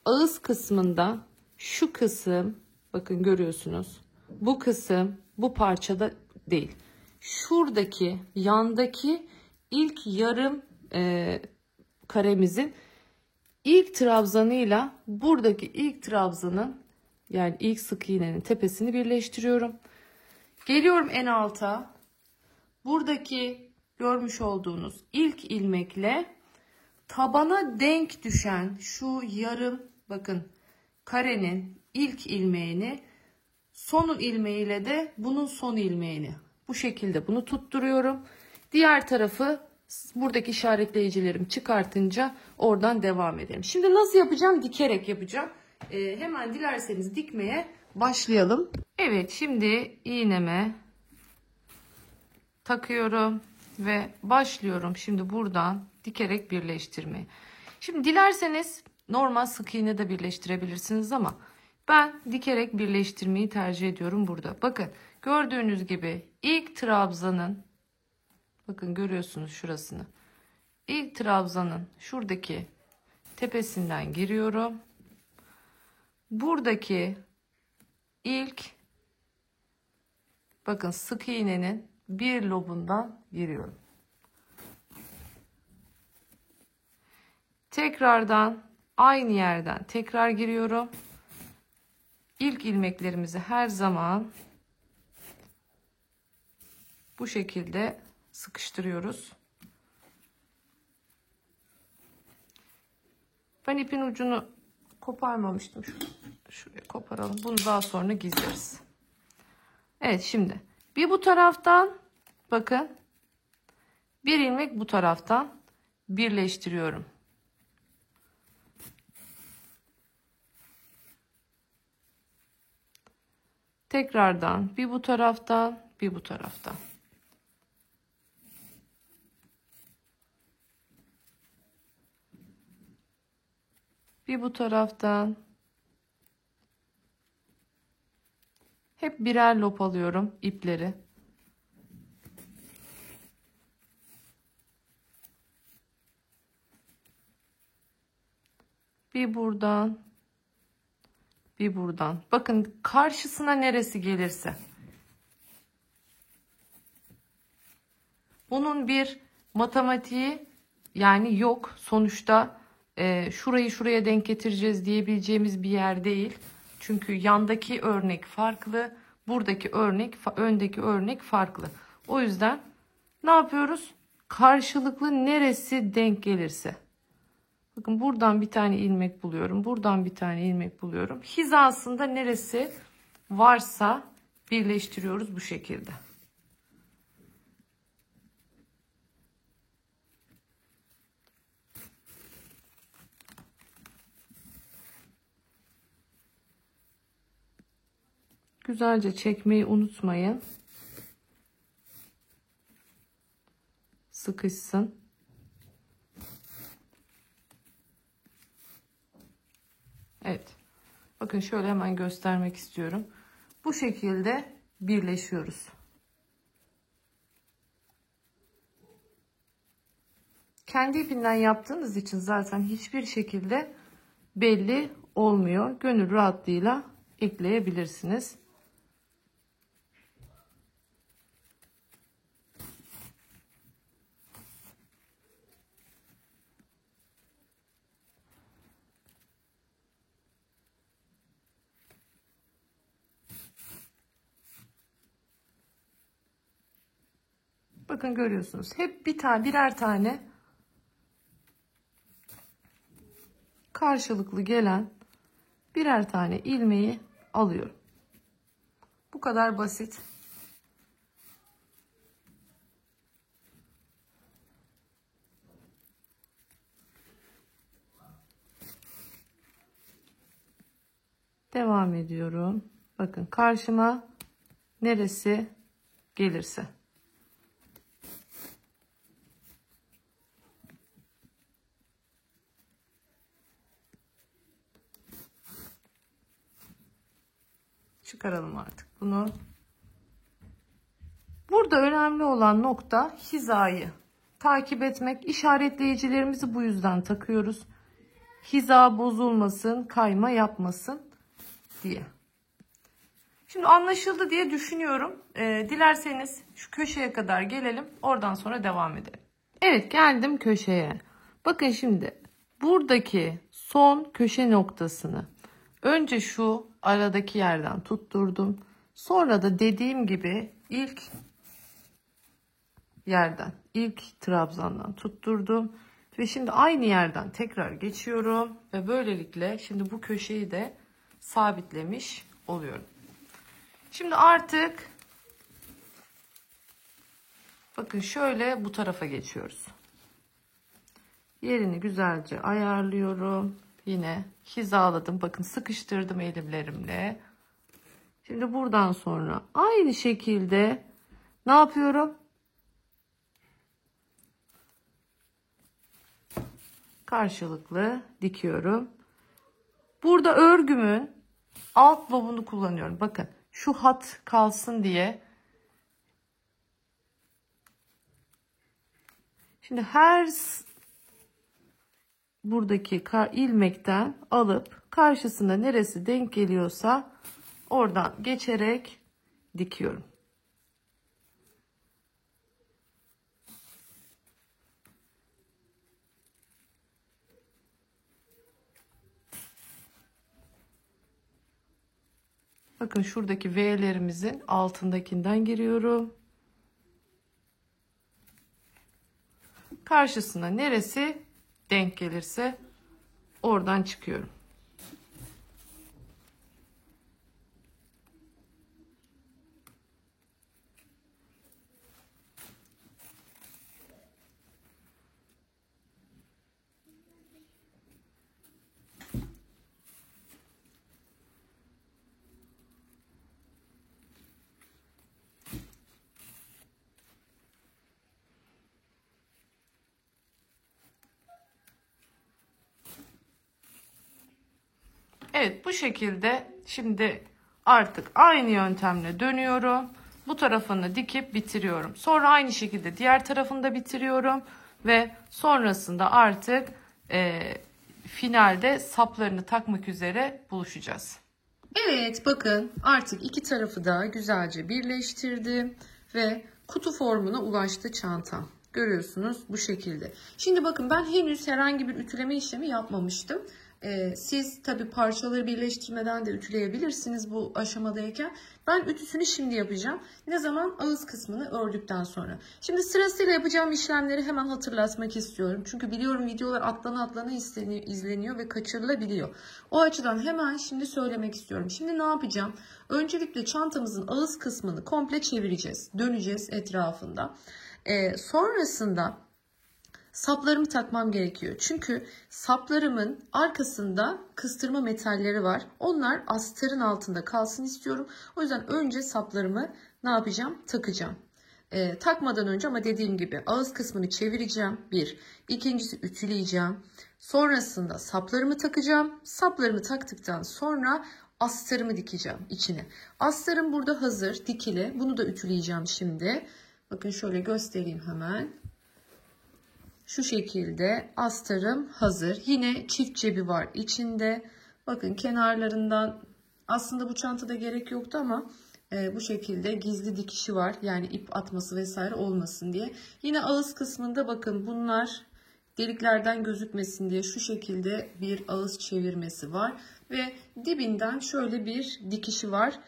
Ağız kısmında şu kısım, bakın görüyorsunuz. Bu kısım bu parçada değil. Şuradaki yandaki ilk yarım karemizin ilk trabzanıyla buradaki ilk trabzanın, yani ilk sık iğnenin tepesini birleştiriyorum. Geliyorum en alta. Buradaki görmüş olduğunuz ilk ilmekle tabana denk düşen şu yarım, bakın karenin ilk ilmeğini, son ilmeğiyle de bunun son ilmeğini bu şekilde bunu tutturuyorum. Diğer tarafı buradaki işaretleyicilerimi çıkartınca oradan devam edelim. Şimdi nasıl yapacağım? Dikerek yapacağım. Hemen dilerseniz dikmeye başlayalım. Evet, şimdi iğneme takıyorum ve başlıyorum şimdi buradan dikerek birleştirmeye. Şimdi dilerseniz normal sık iğne de birleştirebilirsiniz ama ben dikerek birleştirmeyi tercih ediyorum burada. Bakın gördüğünüz gibi ilk trabzanın, bakın görüyorsunuz şurasını. İlk trabzanın şuradaki tepesinden giriyorum. Buradaki ilk, bakın sık iğnenin bir lobundan giriyorum. Tekrardan aynı yerden tekrar giriyorum. İlk ilmeklerimizi her zaman bu şekilde sıkıştırıyoruz. Ben ipin ucunu koparmamıştım. Şuraya koparalım. Bunu daha sonra gizleriz. Evet, şimdi bir bu taraftan, bakın bir ilmek bu taraftan birleştiriyorum. Tekrardan bir bu taraftan, bir bu taraftan. Bir bu taraftan. Hep birer lop alıyorum ipleri. Bir buradan, bir buradan. Bakın karşısına neresi gelirse. Bunun bir matematiği yani yok. Sonuçta şurayı şuraya denk getireceğiz diyebileceğimiz bir yer değil. Çünkü yandaki örnek farklı. Buradaki örnek, öndeki örnek farklı. O yüzden ne yapıyoruz? Karşılıklı neresi denk gelirse. Bakın buradan bir tane ilmek buluyorum. Buradan bir tane ilmek buluyorum. Hizasında neresi varsa birleştiriyoruz bu şekilde. Güzelce çekmeyi unutmayın. Sıkışsın. Evet. Bakın şöyle hemen göstermek istiyorum. Bu şekilde birleşiyoruz. Kendi ipinden yaptığınız için zaten hiçbir şekilde belli olmuyor. Gönül rahatlığıyla ekleyebilirsiniz. Bakın görüyorsunuz. Hep birer tane karşılıklı gelen birer tane ilmeği alıyorum. Bu kadar basit. Devam ediyorum. Bakın karşıma neresi gelirse. Çıkaralım artık bunu. Burada önemli olan nokta hizayı takip etmek. İşaretleyicilerimizi bu yüzden takıyoruz. Hiza bozulmasın, kayma yapmasın diye. Şimdi anlaşıldı diye düşünüyorum. Dilerseniz şu köşeye kadar gelelim. Oradan sonra devam edelim. Evet, geldim köşeye. Bakın şimdi buradaki son köşe noktasını önce şu aradaki yerden tutturdum. Sonra da dediğim gibi ilk yerden, ilk trabzandan tutturdum. Ve şimdi aynı yerden tekrar geçiyorum. Ve böylelikle şimdi bu köşeyi de sabitlemiş oluyorum. Şimdi artık bakın şöyle bu tarafa geçiyoruz. Yerini güzelce ayarlıyorum. Yine hizaladım. Bakın sıkıştırdım elimlerimle. Şimdi buradan sonra aynı şekilde ne yapıyorum? Karşılıklı dikiyorum. Burada örgümün alt lobunu kullanıyorum. Bakın şu hat kalsın diye. Şimdi her buradaki ilmekten alıp karşısına neresi denk geliyorsa oradan geçerek dikiyorum. Bakın şuradaki V'lerimizin altındakinden giriyorum. Karşısına neresi denk gelirse oradan çıkıyorum. Evet, bu şekilde şimdi artık aynı yöntemle dönüyorum. Bu tarafını dikip bitiriyorum. Sonra aynı şekilde diğer tarafını da bitiriyorum. Ve sonrasında artık finalde saplarını takmak üzere buluşacağız. Evet, bakın artık iki tarafı da güzelce birleştirdim. Ve kutu formuna ulaştı çantam. Görüyorsunuz bu şekilde. Şimdi bakın ben henüz herhangi bir ütüleme işlemi yapmamıştım. Siz tabi parçaları birleştirmeden de ütüleyebilirsiniz bu aşamadayken. Ben ütüsünü şimdi yapacağım. Ne zaman? Ağız kısmını ördükten sonra. Şimdi sırasıyla yapacağım işlemleri hemen hatırlatmak istiyorum. Çünkü biliyorum videolar atlana izleniyor ve kaçırılabiliyor. O açıdan hemen şimdi söylemek istiyorum. Şimdi ne yapacağım? Öncelikle çantamızın ağız kısmını komple çevireceğiz. Döneceğiz etrafında. Sonrasında saplarımı takmam gerekiyor. Çünkü saplarımın arkasında kıstırma metalleri var. Onlar astarın altında kalsın istiyorum. O yüzden önce saplarımı ne yapacağım? Takacağım. Takmadan önce ama dediğim gibi ağız kısmını çevireceğim. Bir. İkincisi ütüleyeceğim. Sonrasında saplarımı takacağım. Saplarımı taktıktan sonra astarımı dikeceğim içine. Astarım burada hazır dikili. Bunu da ütüleyeceğim şimdi. Bakın şöyle göstereyim hemen. Şu şekilde astarım hazır. Yine çift cebi var içinde. Bakın kenarlarından Aslında bu çantada gerek yoktu ama bu şekilde gizli dikişi var. Yani ip atması vesaire olmasın diye. Yine ağız kısmında bakın bunlar deliklerden gözükmesin diye şu şekilde bir ağız çevirmesi var. Ve dibinden şöyle bir dikişi var.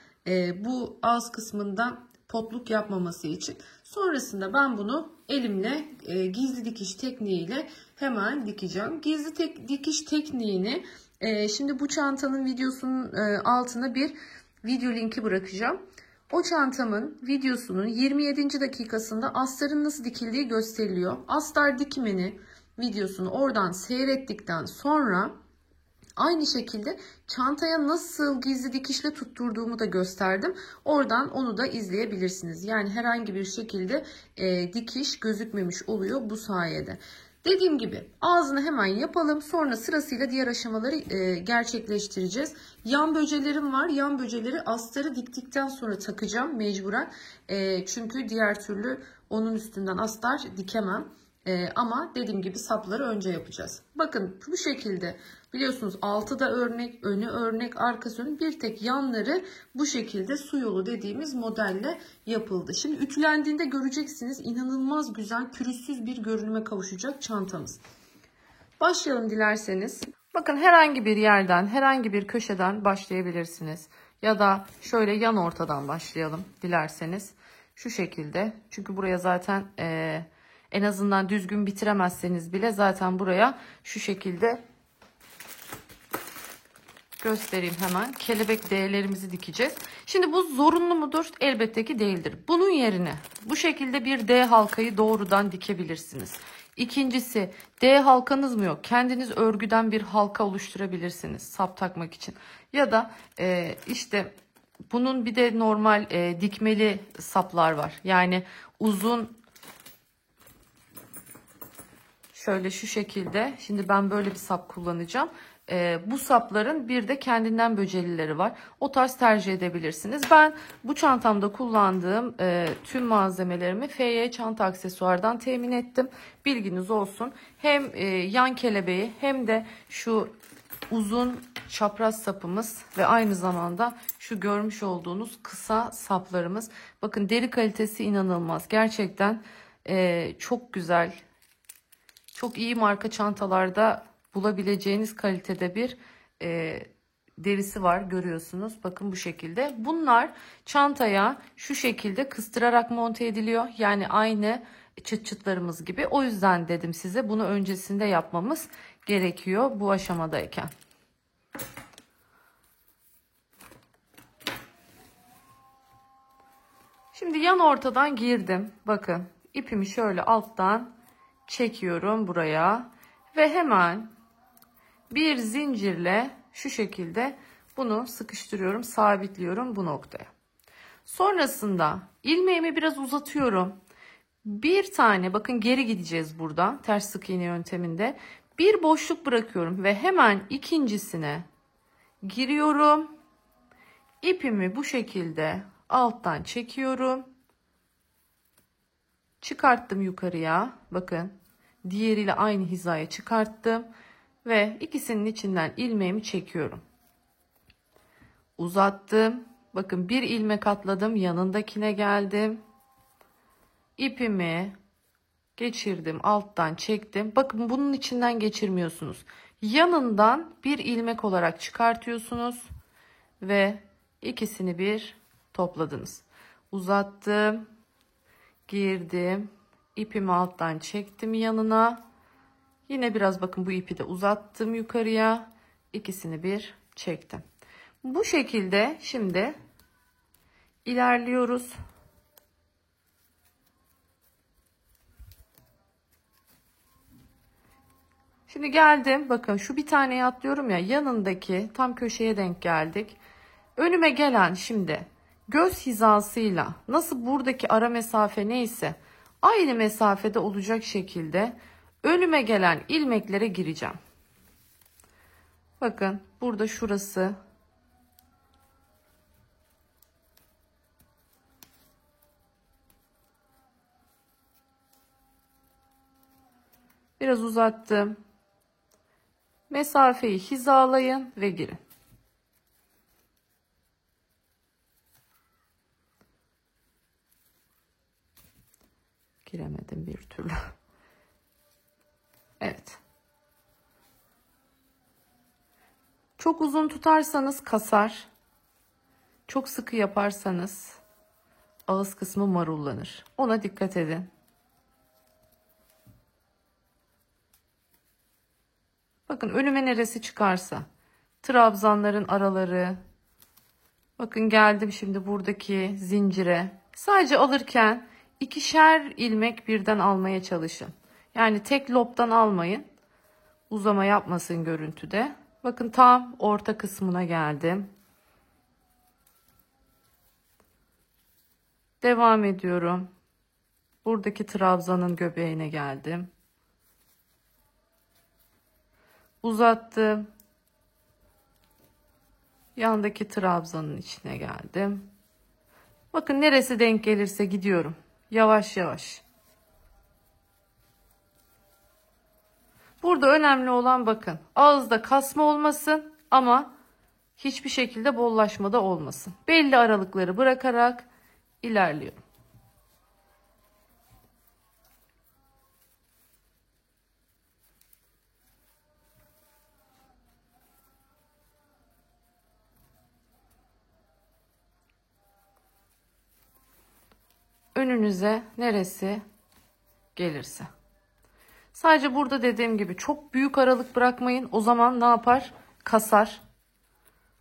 Bu ağız kısmında potluk yapmaması için. Sonrasında ben bunu elimle gizli dikiş tekniğiyle hemen dikeceğim. Gizli dikiş tekniğini şimdi bu çantanın videosunun altına bir video linki bırakacağım. O çantamın videosunun 27. dakikasında astarın nasıl dikildiği gösteriliyor. Astar dikimini videosunu oradan seyrettikten sonra aynı şekilde çantaya nasıl gizli dikişle tutturduğumu da gösterdim. Oradan onu da izleyebilirsiniz. Yani herhangi bir şekilde dikiş gözükmemiş oluyor bu sayede. Dediğim gibi ağzını hemen yapalım. Sonra sırasıyla diğer aşamaları gerçekleştireceğiz. Yan böcelerim var. Yan böceleri astarı diktikten sonra takacağım mecburen. Çünkü diğer türlü onun üstünden astar dikemem. Ama dediğim gibi sapları önce yapacağız. Bakın bu şekilde biliyorsunuz altı da örnek, önü örnek, arkası örnek, bir tek yanları bu şekilde su yolu dediğimiz modelle yapıldı. Şimdi ütülendiğinde göreceksiniz inanılmaz güzel pürüzsüz bir görünüme kavuşacak çantamız. Başlayalım dilerseniz. Bakın herhangi bir yerden, herhangi bir köşeden başlayabilirsiniz. Ya da şöyle yan ortadan başlayalım dilerseniz. Şu şekilde. Çünkü buraya zaten en azından düzgün bitiremezseniz bile zaten buraya şu şekilde göstereyim hemen. Kelebek D'lerimizi dikeceğiz. Şimdi bu zorunlu mudur? Elbette ki değildir. Bunun yerine bu şekilde bir D halkayı doğrudan dikebilirsiniz. İkincisi D halkanız mı yok? Kendiniz örgüden bir halka oluşturabilirsiniz sap takmak için. Ya da işte bunun bir de normal dikmeli saplar var. Yani uzun şöyle şu şekilde. Şimdi ben böyle bir sap kullanacağım. Bu sapların bir de kendinden böcelileri var. O tarz tercih edebilirsiniz. Ben bu çantamda kullandığım tüm malzemelerimi FY çanta aksesuardan temin ettim. Bilginiz olsun. Hem yan kelebeği hem de şu uzun çapraz sapımız ve aynı zamanda şu görmüş olduğunuz kısa saplarımız. Bakın deri kalitesi inanılmaz. Gerçekten çok güzel. Çok iyi marka çantalarda bulabileceğiniz kalitede bir derisi var görüyorsunuz. Bakın bu şekilde. Bunlar çantaya şu şekilde kıstırarak monte ediliyor. Yani aynı çıt çıtlarımız gibi. O yüzden dedim size bunu öncesinde yapmamız gerekiyor bu aşamadayken. Şimdi yan ortadan girdim. Bakın ipimi şöyle alttan çekiyorum buraya ve hemen bir zincirle şu şekilde bunu sıkıştırıyorum, sabitliyorum bu noktaya. Sonrasında ilmeğimi biraz uzatıyorum. Bir tane bakın geri gideceğiz burada ters sık iğne yönteminde. Bir boşluk bırakıyorum ve hemen ikincisine giriyorum. İpimi bu şekilde alttan çekiyorum. Çıkarttım yukarıya. Bakın diğeriyle aynı hizaya çıkarttım. Ve ikisinin içinden ilmeğimi çekiyorum. Uzattım. Bakın bir ilmek atladım. Yanındakine geldim. İpimi geçirdim. Alttan çektim. Bakın bunun içinden geçirmiyorsunuz. Yanından bir ilmek olarak çıkartıyorsunuz. Ve ikisini bir topladınız. Uzattım. Girdim. İpimi alttan çektim yanına. Yine biraz bakın bu ipi de uzattım yukarıya. İkisini bir çektim. Bu şekilde şimdi ilerliyoruz. Şimdi geldim. Bakın şu bir taneye atlıyorum ya yanındaki tam köşeye denk geldik. Önüme gelen şimdi göz hizasıyla nasıl buradaki ara mesafe neyse aynı mesafede olacak şekilde önüme gelen ilmeklere gireceğim. Bakın burada şurası. Biraz uzattım. Mesafeyi hizalayın ve girin. giremedim bir türlü. Evet. Çok uzun tutarsanız kasar. Çok sıkı yaparsanız ağız kısmı marullanır. Ona dikkat edin. Bakın önüme neresi çıkarsa. Trabzanların araları. Bakın geldim şimdi buradaki zincire. Sadece alırken 2'şer ilmek birden almaya çalışın. Yani tek lobdan almayın. Uzama yapmasın görüntüde. Bakın tam orta kısmına geldim. Devam ediyorum. Buradaki trabzanın göbeğine geldim. Uzattım. Yandaki trabzanın içine geldim. Bakın neresi denk gelirse gidiyorum. Yavaş yavaş. Burada önemli olan bakın. Ağızda kasma olmasın ama hiçbir şekilde bollaşma da olmasın. Belli aralıkları bırakarak ilerliyorum. Önünüze neresi gelirse. Sadece burada dediğim gibi çok büyük aralık bırakmayın. O zaman ne yapar? Kasar.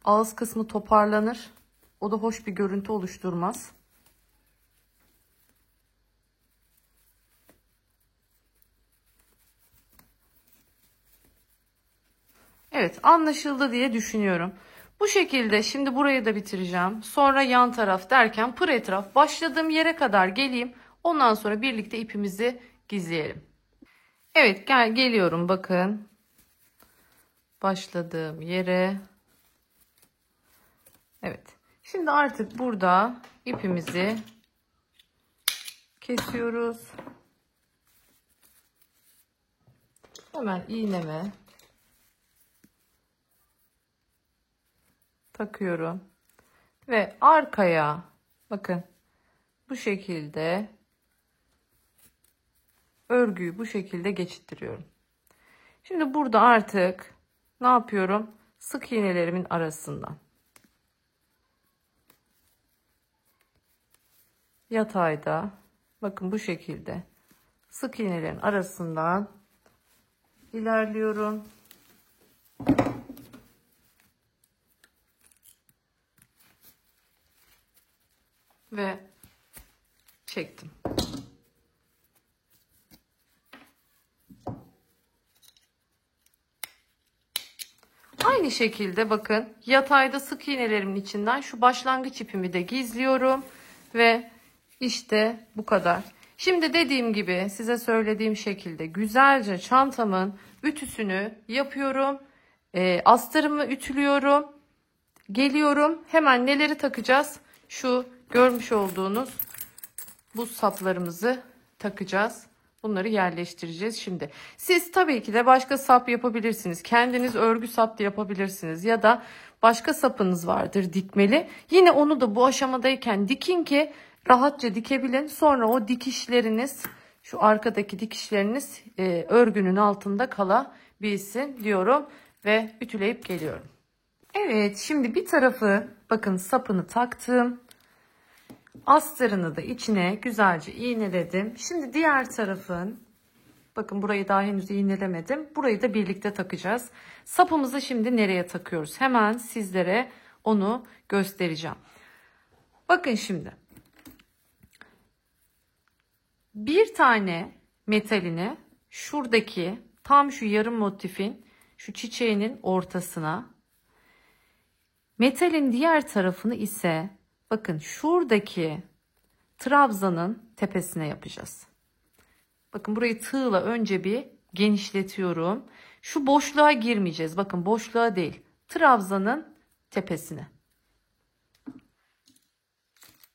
Ağız kısmı toparlanır. O da hoş bir görüntü oluşturmaz. Evet, anlaşıldı diye düşünüyorum. Bu şekilde şimdi burayı da bitireceğim. Sonra yan taraf derken pır etraf başladığım yere kadar geleyim. Ondan sonra birlikte ipimizi gizleyelim. Evet, geliyorum bakın. Başladığım yere. Evet. Şimdi artık burada ipimizi kesiyoruz. Hemen iğneme takıyorum. Ve arkaya bakın bu şekilde örgüyü bu şekilde geçittiriyorum. Şimdi burada artık ne yapıyorum? Sık iğnelerimin arasından yatayda bakın bu şekilde sık iğnelerin arasından ilerliyorum. Ve çektim. Aynı şekilde bakın yatayda sık iğnelerimin içinden şu başlangıç ipimi de gizliyorum ve işte bu kadar. Şimdi dediğim gibi size söylediğim şekilde güzelce çantamın ütüsünü yapıyorum. Astarımı ütülüyorum. Geliyorum. Hemen neleri takacağız? Şu görmüş olduğunuz bu saplarımızı takacağız. Bunları yerleştireceğiz şimdi. Siz tabii ki de başka sap yapabilirsiniz. Kendiniz örgü sap da yapabilirsiniz. Ya da başka sapınız vardır dikmeli. Yine onu da bu aşamadayken dikin ki rahatça dikebilin. Sonra o dikişleriniz, şu arkadaki dikişleriniz örgünün altında kalabilsin diyorum. Ve ütüleyip geliyorum. Evet, şimdi bir tarafı bakın sapını taktım. Astarını da içine güzelce iğneledim. Şimdi diğer tarafın bakın burayı daha henüz iğnelemedim. Burayı da birlikte takacağız. Sapımızı şimdi nereye takıyoruz? Hemen sizlere onu göstereceğim. Bakın şimdi. Bir tane metalini şuradaki tam şu yarım motifin şu çiçeğinin ortasına, metalin diğer tarafını ise bakın şuradaki trabzanın tepesine yapacağız. Bakın burayı tığla önce bir genişletiyorum. Şu boşluğa girmeyeceğiz. Bakın boşluğa değil. Trabzanın tepesine.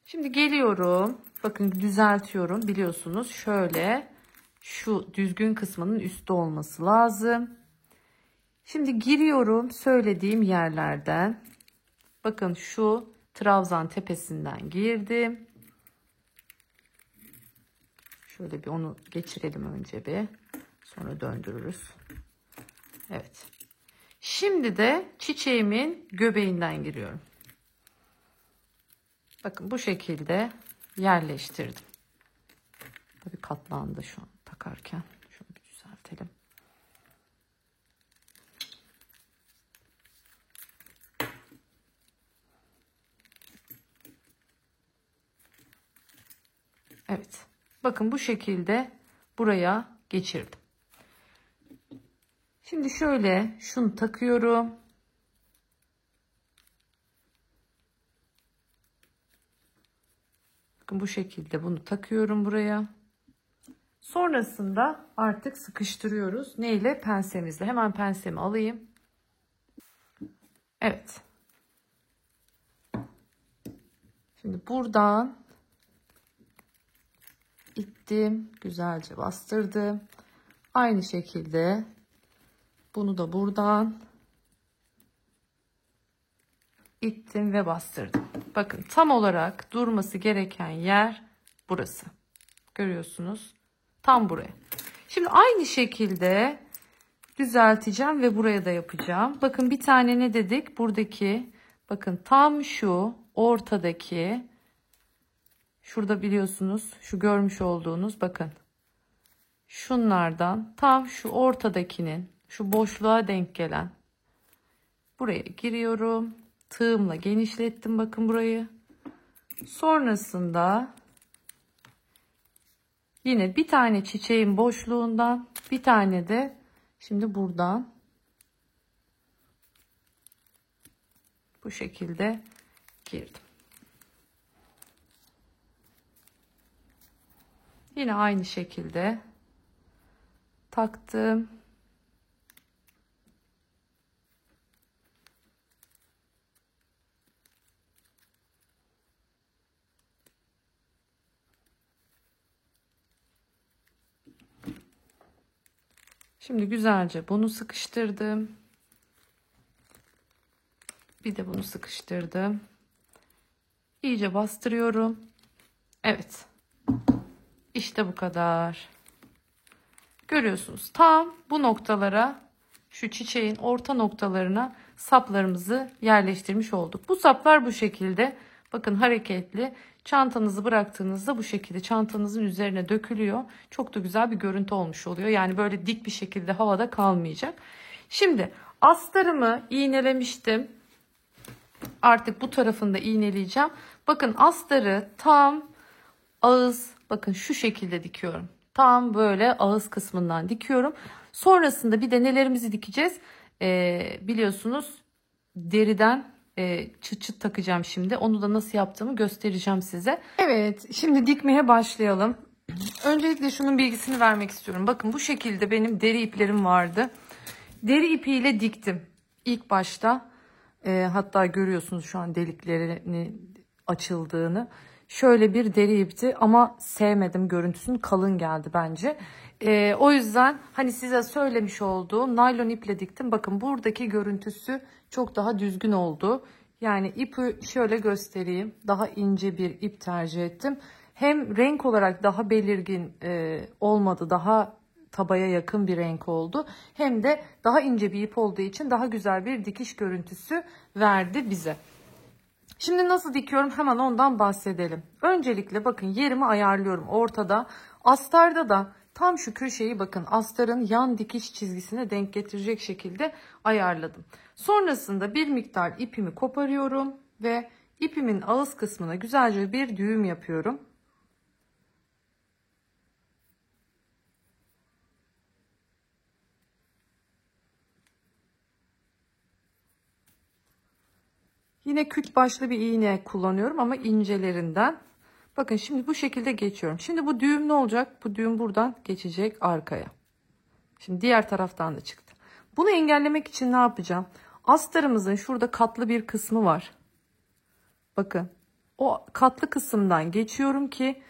Şimdi geliyorum. Bakın düzeltiyorum. Biliyorsunuz şöyle şu düzgün kısmının üstte olması lazım. Şimdi giriyorum söylediğim yerlerden. Bakın şu trabzan tepesinden girdim. Şöyle bir onu geçirelim önce bir. Sonra döndürürüz. Evet. Şimdi de çiçeğimin göbeğinden giriyorum. Bakın bu şekilde yerleştirdim. Tabii katlandı şu an takarken. Şunu bir düzeltelim. Evet. Bakın bu şekilde buraya geçirdim. Şimdi şöyle şunu takıyorum. Bakın bu şekilde bunu takıyorum buraya. Sonrasında artık sıkıştırıyoruz. Ne ile? Pensemizle. Hemen pensemi alayım. Evet. Şimdi buradan ittim. Güzelce bastırdım. Aynı şekilde bunu da buradan ittim ve bastırdım. Bakın tam olarak durması gereken yer burası. Görüyorsunuz. Tam buraya. Şimdi aynı şekilde düzelteceğim ve buraya da yapacağım. Bakın bir tane ne dedik? Buradaki bakın tam şu ortadaki şurada biliyorsunuz şu görmüş olduğunuz bakın şunlardan tam şu ortadakinin şu boşluğa denk gelen buraya giriyorum. Tığımla genişlettim bakın burayı. Sonrasında yine bir tane çiçeğin boşluğundan bir tane de şimdi buradan bu şekilde girdim. Yine aynı şekilde taktım. Şimdi güzelce bunu sıkıştırdım. Bir de bunu sıkıştırdım. İyice bastırıyorum. Evet. İşte bu kadar. Görüyorsunuz. Tam bu noktalara, şu çiçeğin orta noktalarına saplarımızı yerleştirmiş olduk. Bu saplar bu şekilde. Bakın hareketli. Çantanızı bıraktığınızda bu şekilde çantanızın üzerine dökülüyor. Çok da güzel bir görüntü olmuş oluyor. Yani böyle dik bir şekilde havada kalmayacak. Şimdi astarımı iğnelemiştim. Artık bu tarafını da iğneleyeceğim. Bakın astarı tam ağız bakın şu şekilde dikiyorum. Tam böyle ağız kısmından dikiyorum. Sonrasında bir de nelerimizi dikeceğiz? Biliyorsunuz deriden çıt çıt takacağım şimdi. Onu da nasıl yaptığımı göstereceğim size. Evet, şimdi dikmeye başlayalım. Öncelikle şunun bilgisini vermek istiyorum. Bakın bu şekilde benim deri iplerim vardı. Deri ipiyle diktim. İlk başta hatta görüyorsunuz şu an deliklerinin açıldığını. Şöyle bir deri ipti ama sevmedim görüntüsünü, kalın geldi bence. O yüzden hani size söylemiş olduğum naylon iple diktim. Bakın buradaki görüntüsü çok daha düzgün oldu. Yani ipi şöyle göstereyim. Daha ince bir ip tercih ettim. Hem renk olarak daha belirgin olmadı. Daha tabaya yakın bir renk oldu. Hem de daha ince bir ip olduğu için daha güzel bir dikiş görüntüsü verdi bize. Şimdi nasıl dikiyorum hemen ondan bahsedelim. Öncelikle bakın yerimi ayarlıyorum ortada. Astarda da tam şu köşeyi bakın astarın yan dikiş çizgisine denk getirecek şekilde ayarladım. Sonrasında bir miktar ipimi koparıyorum ve ipimin ağız kısmına güzelce bir düğüm yapıyorum. Yine küt başlı bir iğne kullanıyorum ama incelerinden. Bakın şimdi bu şekilde geçiyorum. Şimdi bu düğüm ne olacak? Bu düğüm buradan geçecek arkaya. Şimdi diğer taraftan da çıktı. Bunu engellemek için ne yapacağım? Astarımızın şurada katlı bir kısmı var. Bakın o katlı kısımdan geçiyorum ki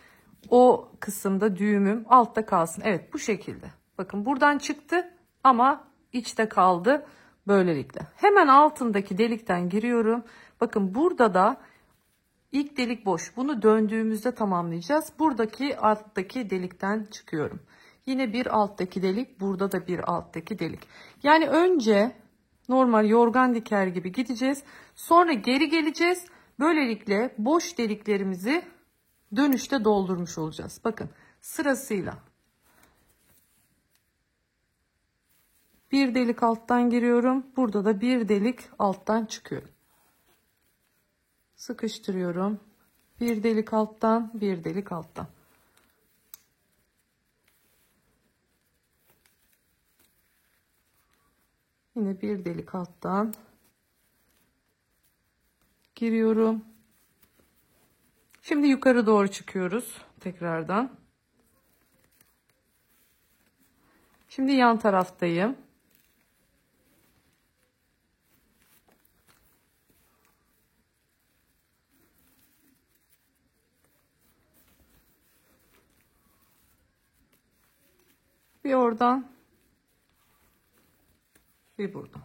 o kısımda düğümüm altta kalsın. Evet bu şekilde. Bakın buradan çıktı ama içte kaldı böylelikle. Hemen altındaki delikten giriyorum. Bakın burada da İlk delik boş. Bunu döndüğümüzde tamamlayacağız. Buradaki alttaki delikten çıkıyorum. Yine bir alttaki delik. Burada da bir alttaki delik. Yani önce normal yorgan diker gibi gideceğiz. Sonra geri geleceğiz. Böylelikle boş deliklerimizi dönüşte doldurmuş olacağız. Bakın sırasıyla. Bir delik alttan giriyorum. Burada da bir delik alttan çıkıyorum. Sıkıştırıyorum. Bir delik alttan, bir delik alttan. Yine bir delik alttan giriyorum. Şimdi yukarı doğru çıkıyoruz tekrardan. Şimdi yan taraftayım. Bir oradan, bir buradan.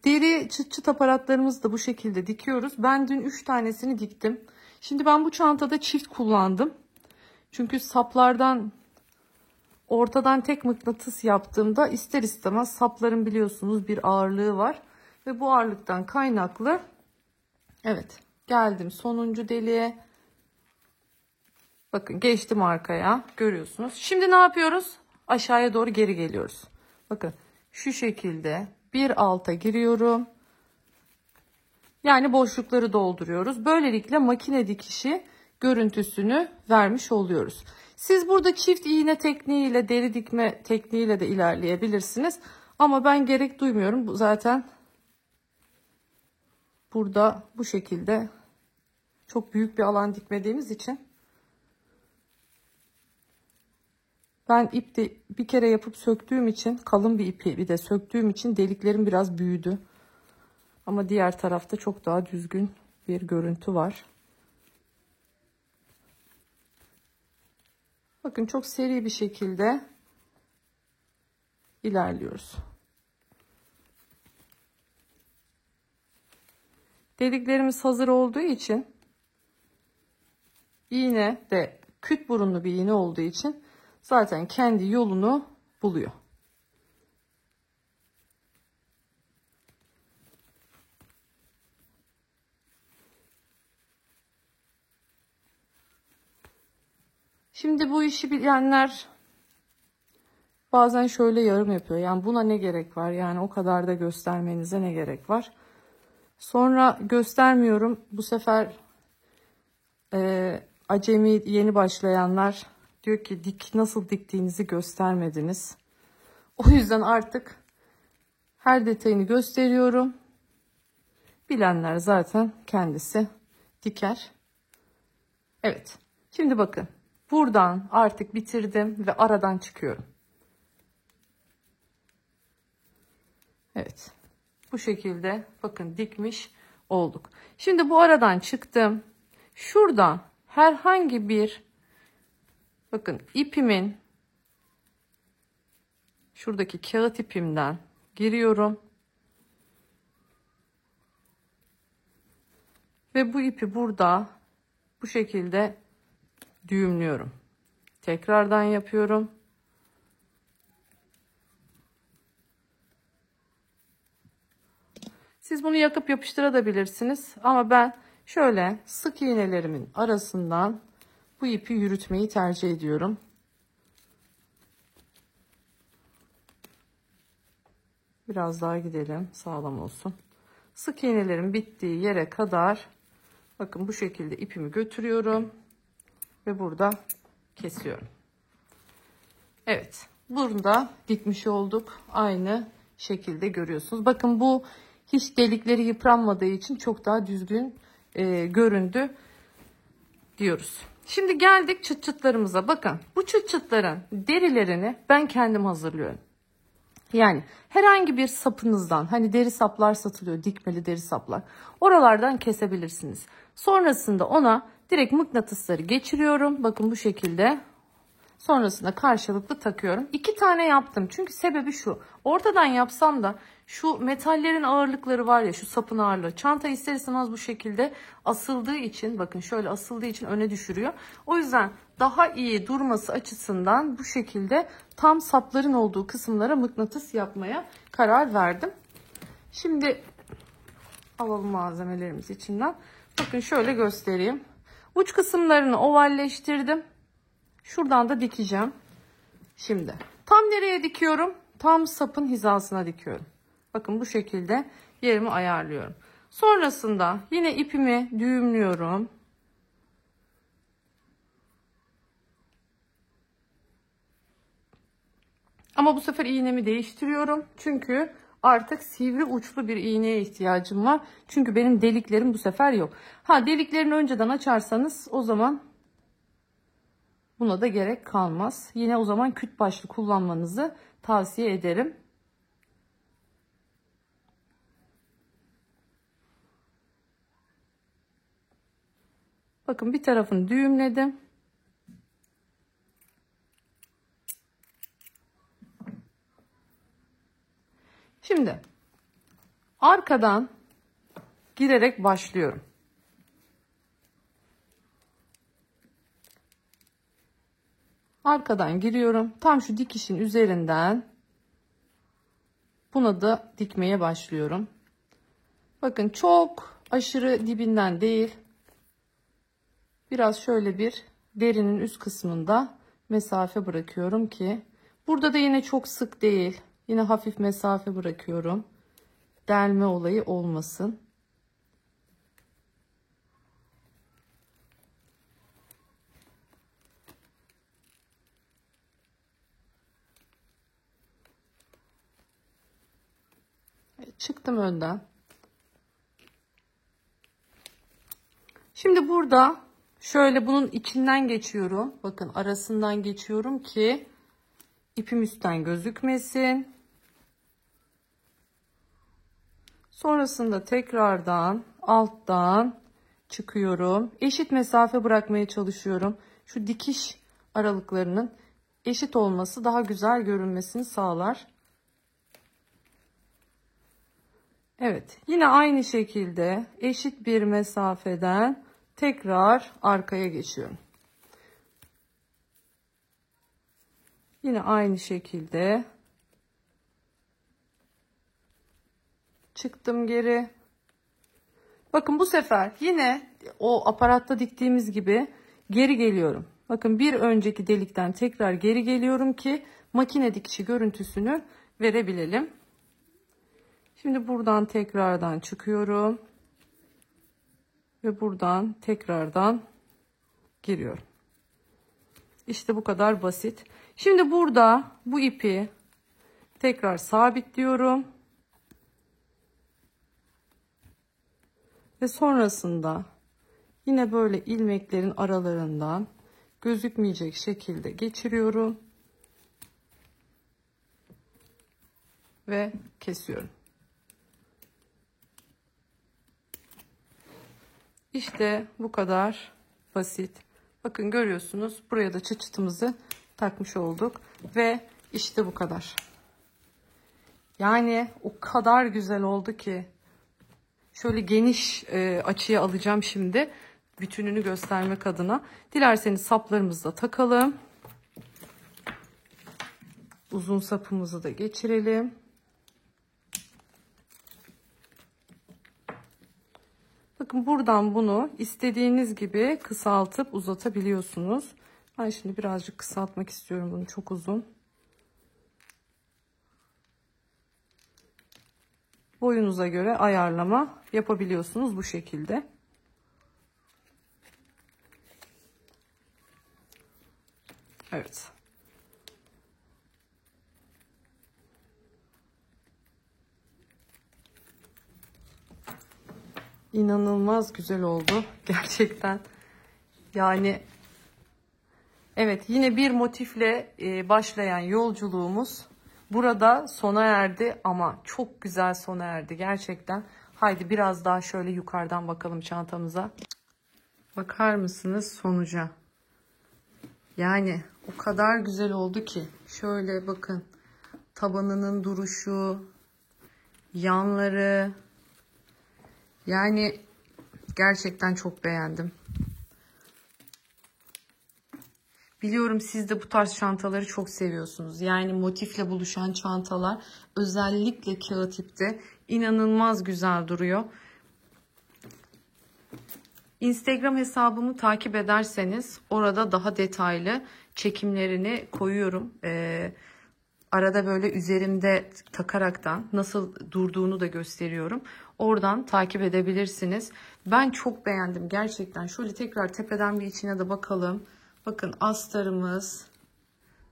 Deri çıt çıt aparatlarımızı da bu şekilde dikiyoruz. Ben dün 3 tanesini diktim. Şimdi ben bu çantada çift kullandım. Çünkü saplardan ortadan tek mıknatıs yaptığımda ister istemez sapların biliyorsunuz bir ağırlığı var. Ve bu ağırlıktan kaynaklı evet geldim sonuncu deliğe. Bakın geçtim arkaya görüyorsunuz. Şimdi ne yapıyoruz? Aşağıya doğru geri geliyoruz. Bakın şu şekilde bir alta giriyorum. Yani boşlukları dolduruyoruz. Böylelikle makine dikişi görüntüsünü vermiş oluyoruz. Siz burada çift iğne tekniğiyle, deri dikme tekniğiyle de ilerleyebilirsiniz. Ama ben gerek duymuyorum. Bu zaten burada bu şekilde çok büyük bir alan dikmediğimiz için ben ipte bir kere yapıp söktüğüm için kalın bir ipi bir de söktüğüm için deliklerim biraz büyüdü. Ama diğer tarafta çok daha düzgün bir görüntü var. Bakın çok seri bir şekilde ilerliyoruz. Deliklerimiz hazır olduğu için iğne de küt burunlu bir iğne olduğu için zaten kendi yolunu buluyor. Şimdi bu işi bilenler bazen şöyle yorum yapıyor. Yani buna ne gerek var? Yani o kadar da göstermenize ne gerek var? Sonra göstermiyorum. Bu sefer acemi yeni başlayanlar diyor ki nasıl diktiğinizi göstermediniz. O yüzden artık her detayını gösteriyorum. Bilenler zaten kendisi diker. Evet. Şimdi bakın. Buradan artık bitirdim ve aradan çıkıyorum. Evet. Bu şekilde bakın dikmiş olduk. Şimdi bu aradan çıktım. Şuradan herhangi bir bakın ipimin şuradaki kağıt ipimden giriyorum. Ve bu ipi burada bu şekilde düğümlüyorum. Tekrardan yapıyorum. Siz bunu yakıp yapıştırabilirsiniz ama ben şöyle sık iğnelerimin arasından bu ipi yürütmeyi tercih ediyorum. Biraz daha gidelim, sağlam olsun. Sık iğnelerin bittiği yere kadar bakın bu şekilde ipimi götürüyorum ve burada kesiyorum. Evet, burada dikmiş olduk. Aynı şekilde görüyorsunuz. Bakın bu hiç delikleri yıpranmadığı için çok daha düzgün göründü diyoruz. Şimdi geldik çıt çıtlarımıza. Bakın bu çıt çıtların derilerini ben kendim hazırlıyorum. Yani herhangi bir sapınızdan, hani deri saplar satılıyor, dikmeli deri saplar. Oralardan kesebilirsiniz. Sonrasında ona direkt mıknatısları geçiriyorum. Bakın bu şekilde. Sonrasında karşılıklı takıyorum. 2 tane yaptım. Çünkü sebebi şu. Ortadan yapsam da şu metallerin ağırlıkları var ya, şu sapın ağırlığı. Çanta ister istemez bu şekilde asıldığı için, bakın şöyle asıldığı için öne düşürüyor. O yüzden daha iyi durması açısından bu şekilde tam sapların olduğu kısımlara mıknatıs yapmaya karar verdim. Şimdi alalım malzemelerimizi içinden. Bakın şöyle göstereyim. Uç kısımlarını ovalleştirdim. Şuradan da dikeceğim. Şimdi tam nereye dikiyorum? Tam sapın hizasına dikiyorum. Bakın bu şekilde yerimi ayarlıyorum. Sonrasında yine ipimi düğümlüyorum. Ama bu sefer iğnemi değiştiriyorum. Çünkü artık sivri uçlu bir iğneye ihtiyacım var. Çünkü benim deliklerim bu sefer yok. Ha, deliklerini önceden açarsanız o zaman buna da gerek kalmaz. Yine o zaman küt başlı kullanmanızı tavsiye ederim. Bakın bir tarafını düğümledim. Şimdi arkadan girerek başlıyorum. Arkadan giriyorum. Tam şu dikişin üzerinden buna da dikmeye başlıyorum. Bakın çok aşırı dibinden değil. Biraz şöyle bir derinin üst kısmında mesafe bırakıyorum ki burada da yine çok sık değil. Yine hafif mesafe bırakıyorum. Delme olayı olmasın. Çıktım önden. Şimdi burada şöyle bunun içinden geçiyorum. Bakın arasından geçiyorum ki ipim üstten gözükmesin. Sonrasında tekrardan alttan çıkıyorum. Eşit mesafe bırakmaya çalışıyorum. Şu dikiş aralıklarının eşit olması daha güzel görünmesini sağlar. Evet, yine aynı şekilde eşit bir mesafeden tekrar arkaya geçiyorum. Yine aynı şekilde çıktım geri. Bakın bu sefer yine o aparatta diktiğimiz gibi geri geliyorum. Bakın bir önceki delikten tekrar geri geliyorum ki makine dikişi görüntüsünü verebilelim. Şimdi buradan tekrardan çıkıyorum. Ve buradan tekrardan giriyorum. İşte bu kadar basit. Şimdi burada bu ipi tekrar sabitliyorum. Ve sonrasında yine böyle ilmeklerin aralarından gözükmeyecek şekilde geçiriyorum. Ve kesiyorum. İşte bu kadar basit. Bakın görüyorsunuz, buraya da çıçıtımızı takmış olduk. Ve işte bu kadar. Yani o kadar güzel oldu ki. Şöyle geniş açıya alacağım şimdi. Bütününü göstermek adına. Dilerseniz saplarımızı da takalım. Uzun sapımızı da geçirelim. Bakın buradan bunu istediğiniz gibi kısaltıp uzatabiliyorsunuz. Ben şimdi birazcık kısaltmak istiyorum bunu, çok uzun. Boyunuza göre ayarlama yapabiliyorsunuz bu şekilde. Evet. İnanılmaz güzel oldu gerçekten. Yani evet, yine bir motifle başlayan yolculuğumuz burada sona erdi ama çok güzel sona erdi gerçekten. Haydi biraz daha şöyle yukarıdan bakalım çantamıza. Bakar mısınız sonuca? Yani O kadar güzel oldu ki. Şöyle bakın. Tabanının duruşu, yanları. Yani gerçekten çok beğendim. Biliyorum siz de bu tarz çantaları çok seviyorsunuz. Yani motifle buluşan çantalar özellikle kağıt ipte inanılmaz güzel duruyor. Instagram hesabımı takip ederseniz orada daha detaylı çekimlerini koyuyorum. Arada böyle üzerimde takaraktan nasıl durduğunu da gösteriyorum. Oradan takip edebilirsiniz. Ben çok beğendim gerçekten. Şöyle tekrar tepeden bir içine de bakalım. Bakın astarımız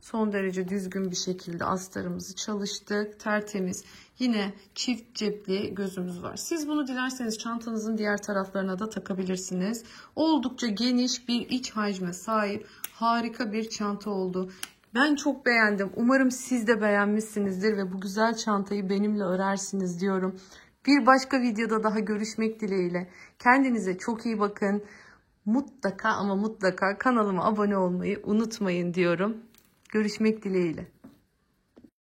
son derece düzgün bir şekilde astarımızı çalıştık. Tertemiz. Yine çift cepli gözümüz var. Siz bunu dilerseniz çantanızın diğer taraflarına da takabilirsiniz. Oldukça geniş bir iç hacme sahip harika bir çanta oldu. Ben çok beğendim. Umarım siz de beğenmişsinizdir ve bu güzel çantayı benimle örersiniz diyorum. Bir başka videoda daha görüşmek dileğiyle. Kendinize çok iyi bakın. Mutlaka ama mutlaka kanalıma abone olmayı unutmayın diyorum. Görüşmek dileğiyle.